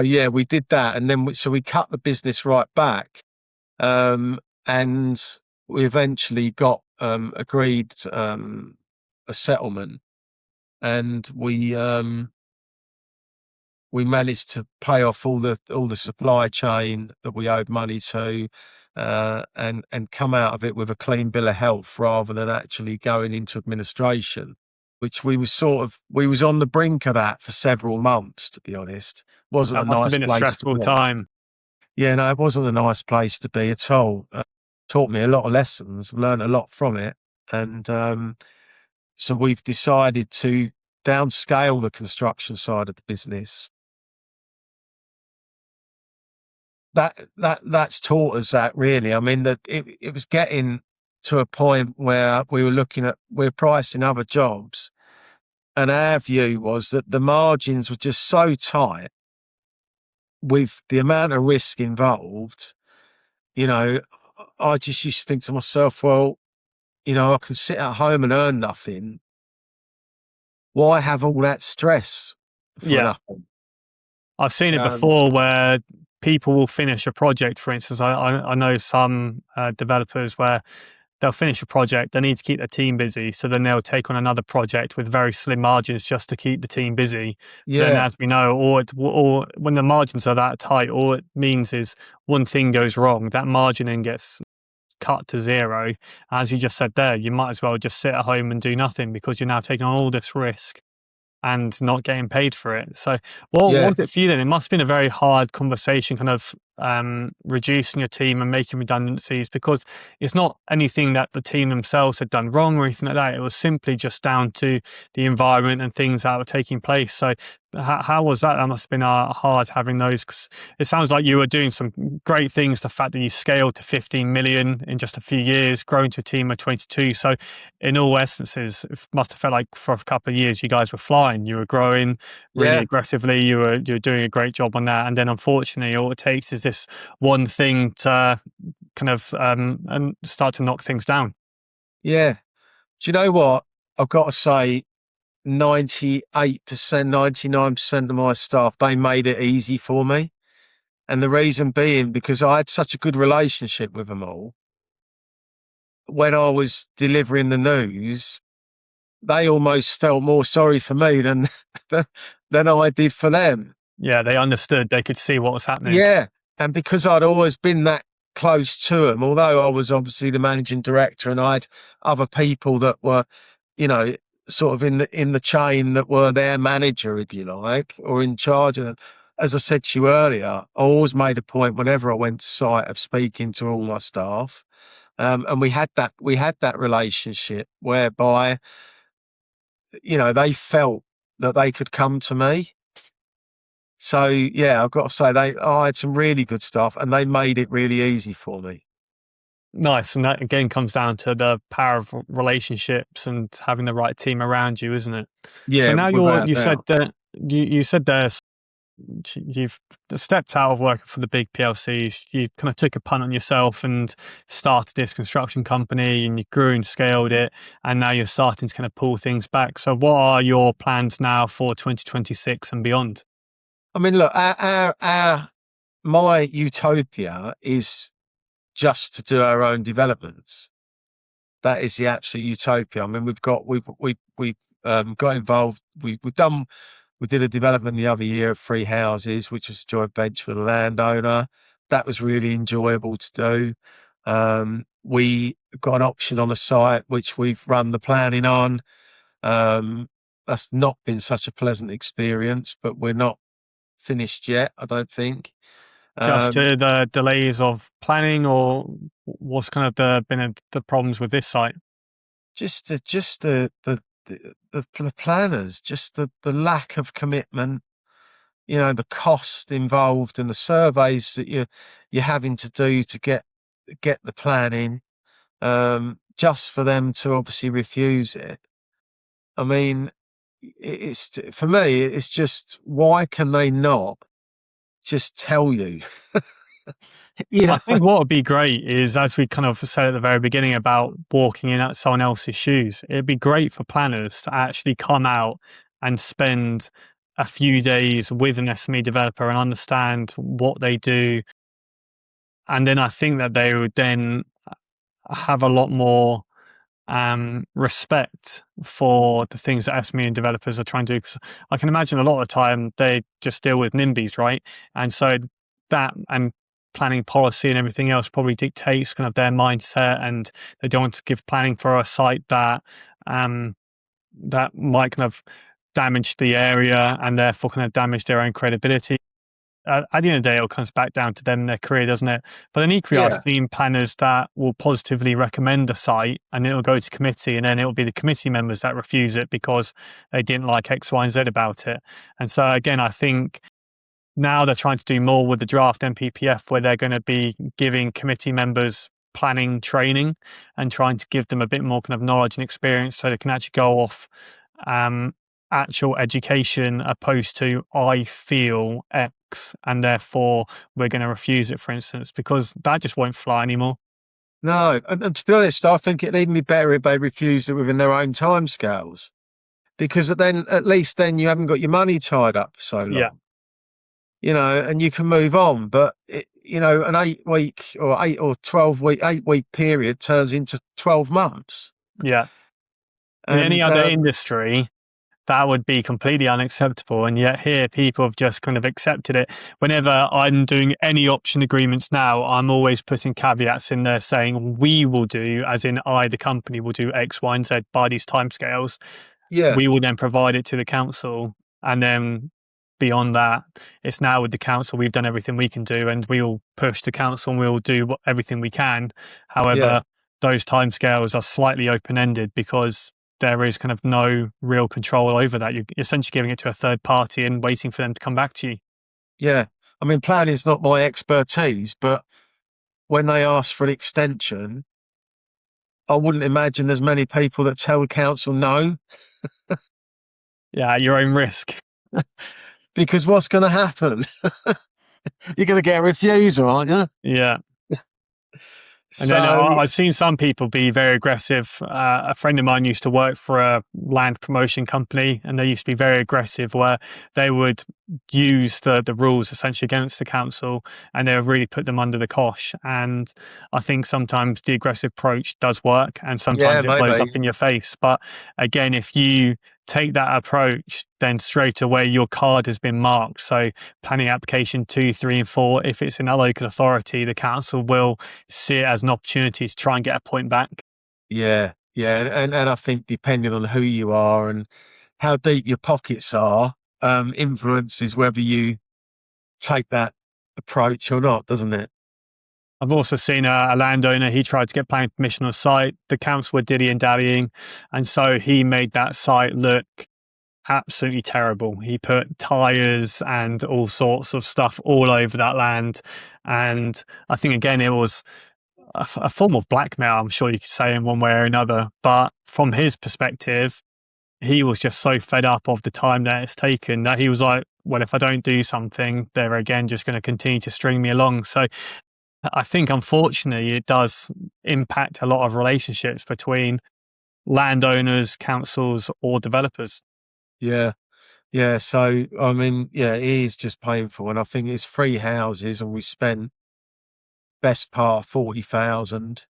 yeah, we did that, and then we cut the business right back, and we eventually got agreed a settlement, and we managed to pay off all the supply chain that we owed money to, and come out of it with a clean bill of health rather than actually going into administration, which we was on the brink of that for several months, to be honest. Wasn't a That must have nice been a place to stressful be. time. Yeah, no, it wasn't a nice place to be at all. Taught me a lot of lessons, learned a lot from it. And so we've decided to downscale the construction side of the business. That's taught us that, really. I mean, that it was getting to a point where we're pricing other jobs, and our view was that the margins were just so tight with the amount of risk involved. I just used to think to myself, well, I can sit at home and earn nothing. Why have all that stress for Yeah. nothing? I've seen it Um, before where people will finish a project. For instance, I know some developers where they'll finish a project, they need to keep their team busy. So then they'll take on another project with very slim margins just to keep the team busy. But then, yeah, as we know, or when the margins are that tight, all it means is one thing goes wrong, that margin then gets cut to zero. As you just said there, you might as well just sit at home and do nothing because you're now taking on all this risk and not getting paid for it. So what yeah, was it for you then? It must have been a very hard conversation, kind of reducing your team and making redundancies, because it's not anything that the team themselves had done wrong or anything like that. It was simply just down to the environment and things that were taking place. So how was that? That must have been hard having those, 'cause it sounds like you were doing some great things. The fact that you scaled to 15 million in just a few years, growing to a team of 22. So in all essences, it must have felt like for a couple of years you guys were flying. You were growing really yeah. aggressively. You were doing a great job on that. And then unfortunately, all it takes is this one thing to kind of and start to knock things down. Yeah. Do you know what? I've got to say, 98%, 99% of my staff, they made it easy for me. And the reason being, because I had such a good relationship with them all. When I was delivering the news, they almost felt more sorry for me than than I did for them. Yeah, they understood. They could see what was happening. Yeah. And because I'd always been that close to them, although I was obviously the managing director and I had other people that were, you know, sort of in the chain that were their manager, if you like, or in charge of them. As I said to you earlier, I always made a point whenever I went to site of speaking to all my staff. And we had that relationship whereby, you know, they felt that they could come to me. So yeah, I've got to say I had some really good stuff and they made it really easy for me. Nice. And that again comes down to the power of relationships and having the right team around you, isn't it? So Yeah, now without you a said doubt. that you said there's you've stepped out of working for the big PLCs. You kind of took a punt on yourself and started this construction company, and you grew and scaled it, and now you're starting to kind of pull things back. So what are your plans now for 2026 and beyond? I mean, look, my utopia is just to do our own developments. That is the absolute utopia. I mean, we've got involved. We did a development the other year of 3 houses, which was a joint venture for the landowner. That was really enjoyable to do. We got an option on a site which we've run the planning on. That's not been such a pleasant experience, but we're not finished yet, I don't think. Just Um, the delays of planning, or what's kind of the problems with this site? just the planners, just the lack of commitment, you know, the cost involved and the surveys that you're having to do to get the planning, just for them to obviously refuse it. I mean, it's for me, it's just, why can they not just tell you? You I know, think what would be great is, as we kind of said at the very beginning about walking in at someone else's shoes, it'd be great for planners to actually come out and spend a few days with an SME developer and understand what they do. And then I think that they would then have a lot more respect for the things that SME and developers are trying to do. 'Cause I can imagine a lot of the time they just deal with NIMBYs, right? And so that and planning policy and everything else probably dictates kind of their mindset, and they don't want to give planning for a site um, that might kind of damage the area and therefore kind of damage their own credibility. At the end of the day, it all comes back down to them and their career, doesn't it? But then equally, I've yeah, seen planners that will positively recommend a site and it'll go to committee, and then it'll be the committee members that refuse it because they didn't like X, Y, and Z about it. And so, again, I think now they're trying to do more with the draft MPPF, where they're going to be giving committee members planning training and trying to give them a bit more kind of knowledge and experience so they can actually go off um, actual education, opposed to I feel X and therefore we're going to refuse it, for instance, because that just won't fly anymore. no. And to be honest, I think it'd even be better if they refused it within their own timescales, because then at least then you haven't got your money tied up for so Yeah, long, you know, and you can move on. But you know, an 8 week or 8 week period turns into 12 months. yeah. In any And other industry, that would be completely unacceptable. And yet here people have just kind of accepted it. Whenever I'm doing any option agreements now, I'm always putting caveats in there saying we will do, as in I, the company, will do X, Y, and Z by these timescales. yeah, We will then provide it to the council. And then beyond that, it's now with the council. We've done everything we can do, and we'll push the council and we'll do everything we can. yeah, However, those timescales are slightly open ended because there is kind of no real control over that. You're essentially giving it to a third party and waiting for them to come back to you. yeah. I mean, planning is not my expertise, but when they ask for an extension, I wouldn't imagine there's many people that tell council no, Yeah, at your own risk. because what's going to happen? You're going to get a refusal, aren't you? Yeah. And then So, I've seen some people be very aggressive. A friend of mine used to work for a land promotion company, and they used to be very aggressive, where they would use the rules essentially against the council, and they would really put them under the cosh. And I think sometimes the aggressive approach does work, and yeah, sometimes it blows up maybe. in your face. But again, if you take that approach, then straight away your card has been marked. So planning application 2, 3, and 4, if it's in a local authority, the council will see it as an opportunity to try and get a point back. Yeah, yeah, and I think depending on who you are and how deep your pockets are, influences whether you take that approach or not, doesn't it? I've also seen a landowner, he tried to get planning permission on site. The council were dilly and dallying. And so he made that site look absolutely terrible. He put tyres and all sorts of stuff all over that land. And I think, again, it was a form of blackmail, I'm sure you could say, in one way or another. But from his perspective, he was just so fed up of the time that it's taken that he was like, well, if I don't do something, they're again just going to continue to string me along. So I think, unfortunately, it does impact a lot of relationships between landowners, councils, or developers. Yeah, yeah. So I mean, yeah, it is just painful, and I think it's 3 houses, and we spent best part of 40,000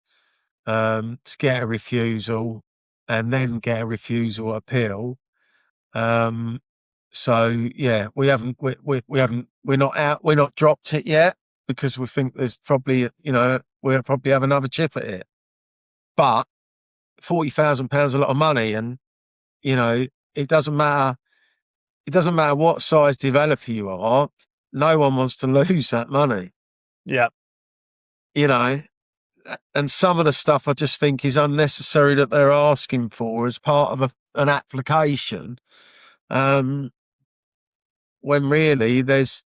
to get a refusal, and then get a refusal appeal. So yeah, we're not out, we're not dropped it yet because we think there's probably, we'll probably have another chip at it. But £40,000 a lot of money, and it doesn't matter. It doesn't matter what size developer you are. No one wants to lose that money. Yeah. You know, and some of the stuff I just think is unnecessary that they're asking for as part of an application. When really there's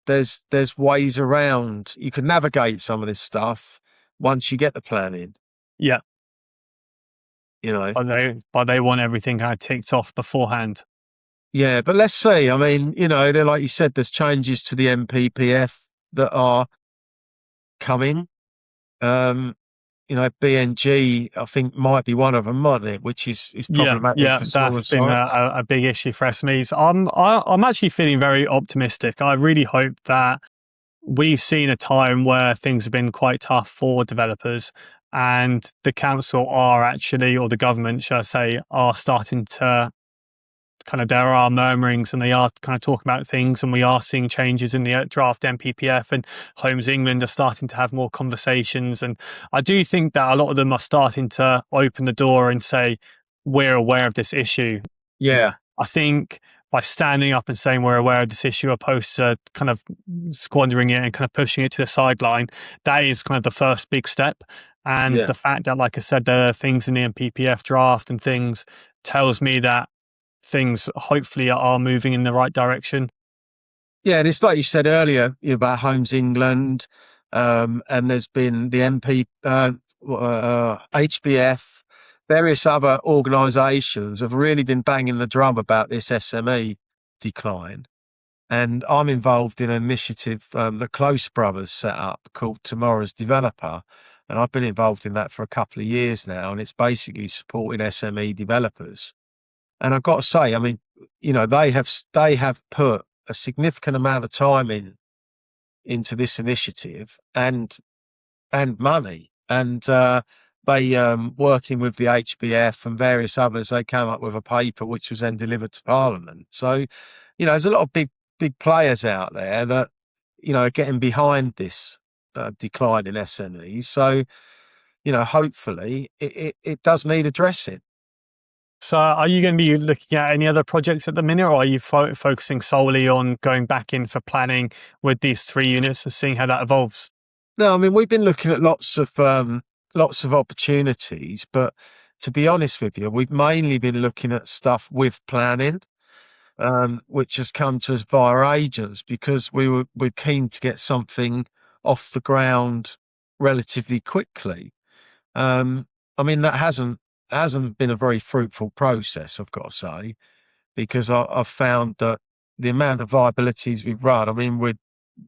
ways around. You can navigate some of this stuff once you get the planning. Yeah. You know. But they want everything kind of ticked off beforehand. Yeah, but let's see. I mean, they're, like you said, there's changes to the MPPF that are coming. BNG, I think, might be one of them, mightn't it? Which is problematic for smaller that's been sites. a big issue for SMEs. I'm actually feeling very optimistic. I really hope that we've seen a time where things have been quite tough for developers, and the council are actually, or the government, shall I say, are starting to kind of, there are murmurings and they are kind of talking about things, and we are seeing changes in the draft MPPF, and Homes England are starting to have more conversations. And I do think that a lot of them are starting to open the door and say, we're aware of this issue. Yeah. I think by standing up and saying we're aware of this issue, opposed to kind of squandering it and kind of pushing it to the sideline, that is kind of the first big step. And the fact that, like I said, there are things in the MPPF draft and things tells me that things hopefully are moving in the right direction. Yeah, and it's like you said earlier about Homes England, and there's been the HBF, various other organisations have really been banging the drum about this SME decline. And I'm involved in an initiative the Close Brothers set up called Tomorrow's Developer. And I've been involved in that for a couple of years now. And it's basically supporting SME developers. And I've got to say, I mean, they have put a significant amount of time into this initiative and money. And they, working with the HBF and various others, they came up with a paper which was then delivered to Parliament. So, there's a lot of big players out there that, are getting behind this decline in SMEs. So, hopefully it does need addressing. So are you going to be looking at any other projects at the minute, or are you focusing solely on going back in for planning with these 3 units and seeing how that evolves? No, I mean, we've been looking at lots of opportunities, but to be honest with you, we've mainly been looking at stuff with planning, which has come to us via agents because we're keen to get something off the ground relatively quickly. I mean, that hasn't been a very fruitful process, I've got to say, because I've found that the amount of viabilities we've run, I mean,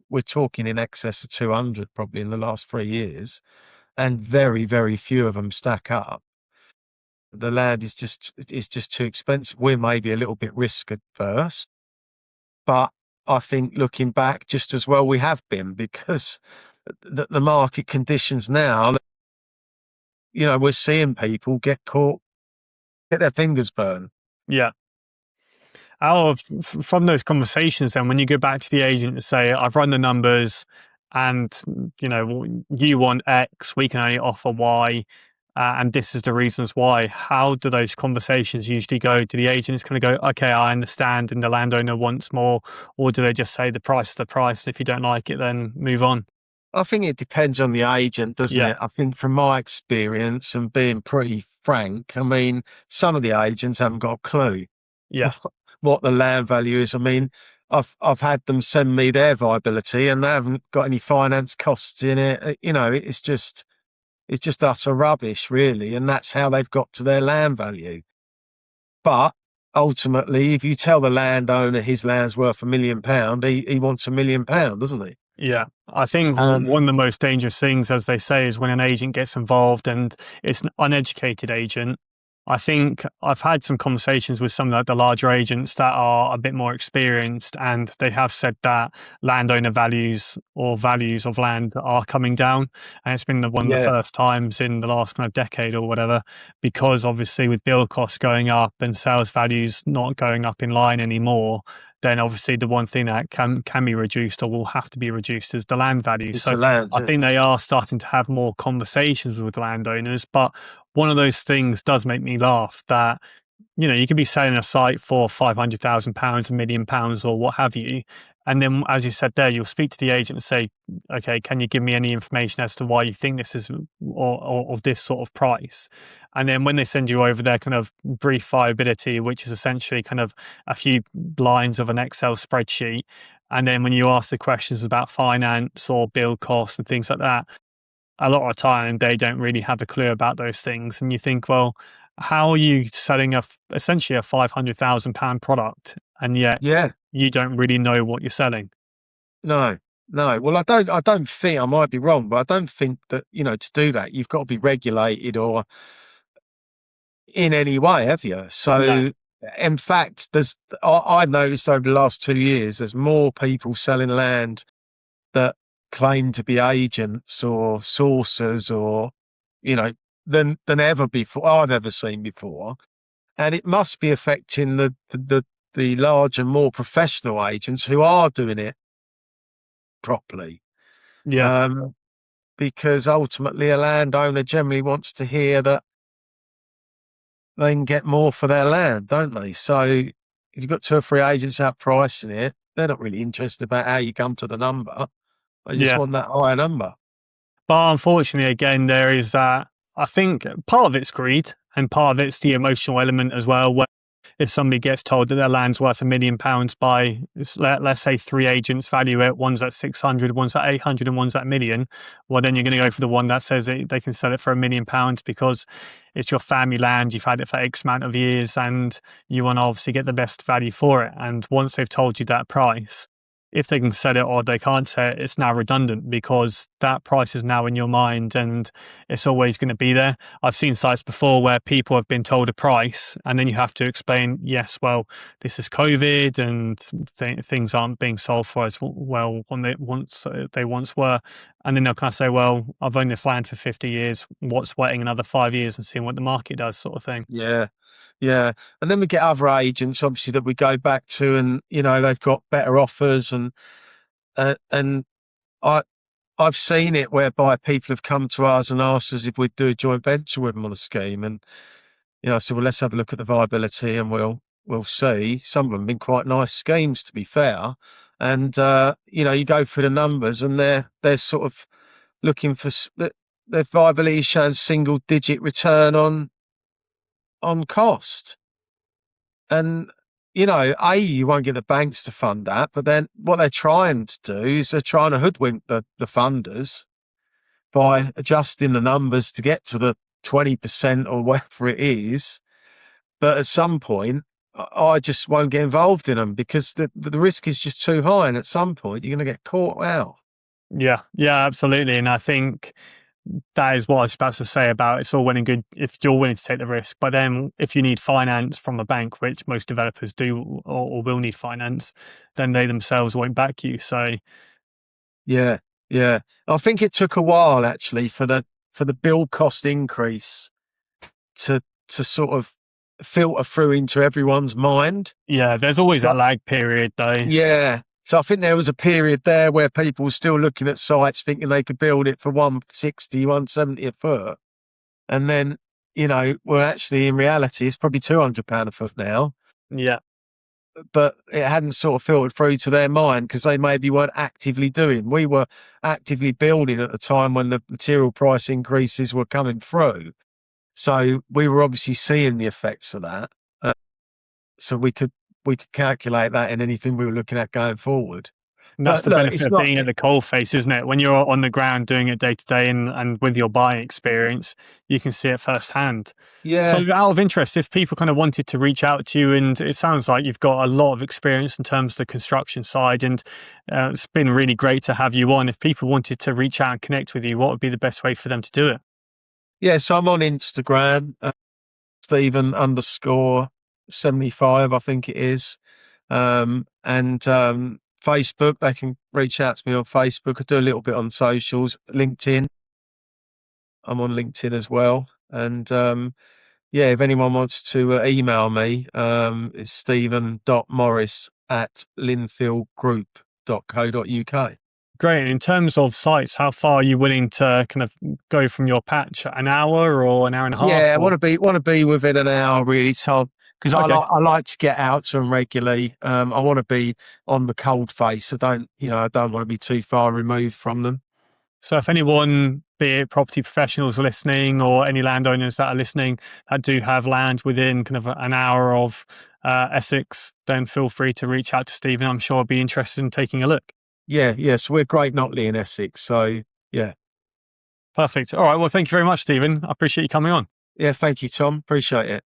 we're talking in excess of 200 probably in the last 3 years, and very, very few of them stack up. The land is just too expensive. We're maybe a little bit risk adverse, but I think looking back, just as well we have been, because the market conditions now, we're seeing people get caught, get their fingers burned. Yeah. From those conversations, then when you go back to the agent and say, I've run the numbers and you want X, we can only offer Y, and this is the reasons why. How do those conversations usually go? Do the agents kind of go, okay, I understand, and the landowner wants more, or do they just say the price is the price? If you don't like it, then move on? I think it depends on the agent, doesn't Yeah, it? I think from my experience and being pretty frank, I mean, some of the agents haven't got a clue yeah, what the land value is. I mean, I've had them send me their viability and they haven't got any finance costs in it. It's just utter rubbish, really, and that's how they've got to their land value. But ultimately, if you tell the landowner his land's worth £1 million, he wants £1 million, doesn't he? yeah. I think Um, one of the most dangerous things, as they say, is when an agent gets involved and it's an uneducated agent. I think I've had some conversations with some of the larger agents that are a bit more experienced, and they have said that landowner values or values of land are coming down. And it's been one of the yeah, first times in the last kind of decade or whatever, because obviously with build costs going up and sales values not going up in line anymore, then obviously the one thing that can be reduced or will have to be reduced is the land value. it's So the land. I Yeah, think they are starting to have more conversations with landowners, but one of those things does make me laugh that you could be selling a site for £500,000, £1 million, or what have you. And then, as you said there, you'll speak to the agent and say, okay, can you give me any information as to why you think this is or of this sort of price? And then when they send you over their kind of brief viability, which is essentially kind of a few lines of an Excel spreadsheet. And then when you ask the questions about finance or build costs and things like that, a lot of the time they don't really have a clue about those things. And you think, well, how are you selling essentially a £500,000 product, and yet yeah. you don't really know what you're selling? No, no. Well, I don't think, I might be wrong, but I don't think that, to do that, you've got to be regulated or in any way, have you? No. So, in fact, I've noticed over the last 2 years, there's more people selling land that claim to be agents or sourcers or, you know, than ever before, I've ever seen before. And it must be affecting the larger, more professional agents who are doing it properly. Yeah. Um, because ultimately a landowner generally wants to hear that they can get more for their land, don't they? So if you've got two or three agents out pricing it, they're not really interested about how you come to the number. They just Yeah. want that higher number. But unfortunately, again, there is that. I think part of it's greed and part of it's the emotional element as well. Where if somebody gets told that their land's worth £1 million by, let's say, three agents value it, one's at 600, one's at 800, and one's at 1 million, well, then you're going to go for the one that says they can sell it for £1 million because it's your family land, you've had it for X amount of years, and you want to obviously get the best value for it. And once they've told you that price, if they can sell it or they can't sell it, it's now redundant because that price is now in your mind and it's always going to be there. I've seen sites before where people have been told a price and then you have to explain, yes, well, this is COVID and things aren't being sold for as well when they once were. And then they'll kind of say, well, I've owned this land for 50 years. What's waiting another 5 years and seeing what the market does, sort of thing. Yeah. Yeah. And then we get other agents, obviously, that we go back to and, they've got better offers and I, I've seen it whereby people have come to us and asked us if we'd do a joint venture with them on a scheme. And, I said, well, let's have a look at the viability and we'll see. Some of them have been quite nice schemes, to be fair. And, you go through the numbers and they're sort of looking for their viability is showing single digit return on cost. And, you won't get the banks to fund that, but then what they're trying to do is they're trying to hoodwink the funders by adjusting the numbers to get to the 20% or whatever it is. But at some point, I just won't get involved in them because the risk is just too high. And at some point, you're going to get caught out. Yeah, yeah, absolutely. And I think that is what I was about to say about it's all well and good if you're willing to take the risk. But then if you need finance from a bank, which most developers do or will need finance, then they themselves won't back you. So Yeah. Yeah. I think it took a while actually for the build cost increase to sort of filter through into everyone's mind. Yeah, there's always So, that lag period though. yeah. So I think there was a period there where people were still looking at sites thinking they could build it for 160, 170 a foot. And then, well, actually in reality, it's probably £200 a foot now. Yeah. But it hadn't sort of filtered through to their mind because they maybe weren't actively doing. We were actively building at the time when the material price increases were coming through. So we were obviously seeing the effects of that. So we could calculate that in anything we were looking at going forward. And that's But the look, benefit it's of not. being at the coalface, isn't it? When you're on the ground doing it day to day and with your buying experience, you can see it firsthand. Yeah. So out of interest, if people kind of wanted to reach out to you, and it sounds like you've got a lot of experience in terms of the construction side, and it's been really great to have you on. If people wanted to reach out and connect with you, what would be the best way for them to do it? Yeah. So I'm on Instagram, Stephen_75, I think it is. And Facebook, they can reach out to me on Facebook. I do a little bit on socials. LinkedIn, I'm on LinkedIn as well. And yeah, if anyone wants to email me, it's stephen.morris@linfieldgroup.co.uk. Great. And in terms of sites, how far are you willing to kind of go from your patch? An hour or an hour and a half? Yeah, I Or... want to be within an hour, really, Tom, because Okay. I like to get out to them regularly. I want to be on the cold face. I don't want to be too far removed from them. So if anyone, be it property professionals listening or any landowners that are listening that do have land within kind of an hour of Essex, then feel free to reach out to Stephen. I'm sure I'll be interested in taking a look. Yeah. So we're Great Notley in Essex. So yeah. Perfect. All right. Well, thank you very much, Stephen. I appreciate you coming on. Yeah, thank you, Tom. Appreciate it.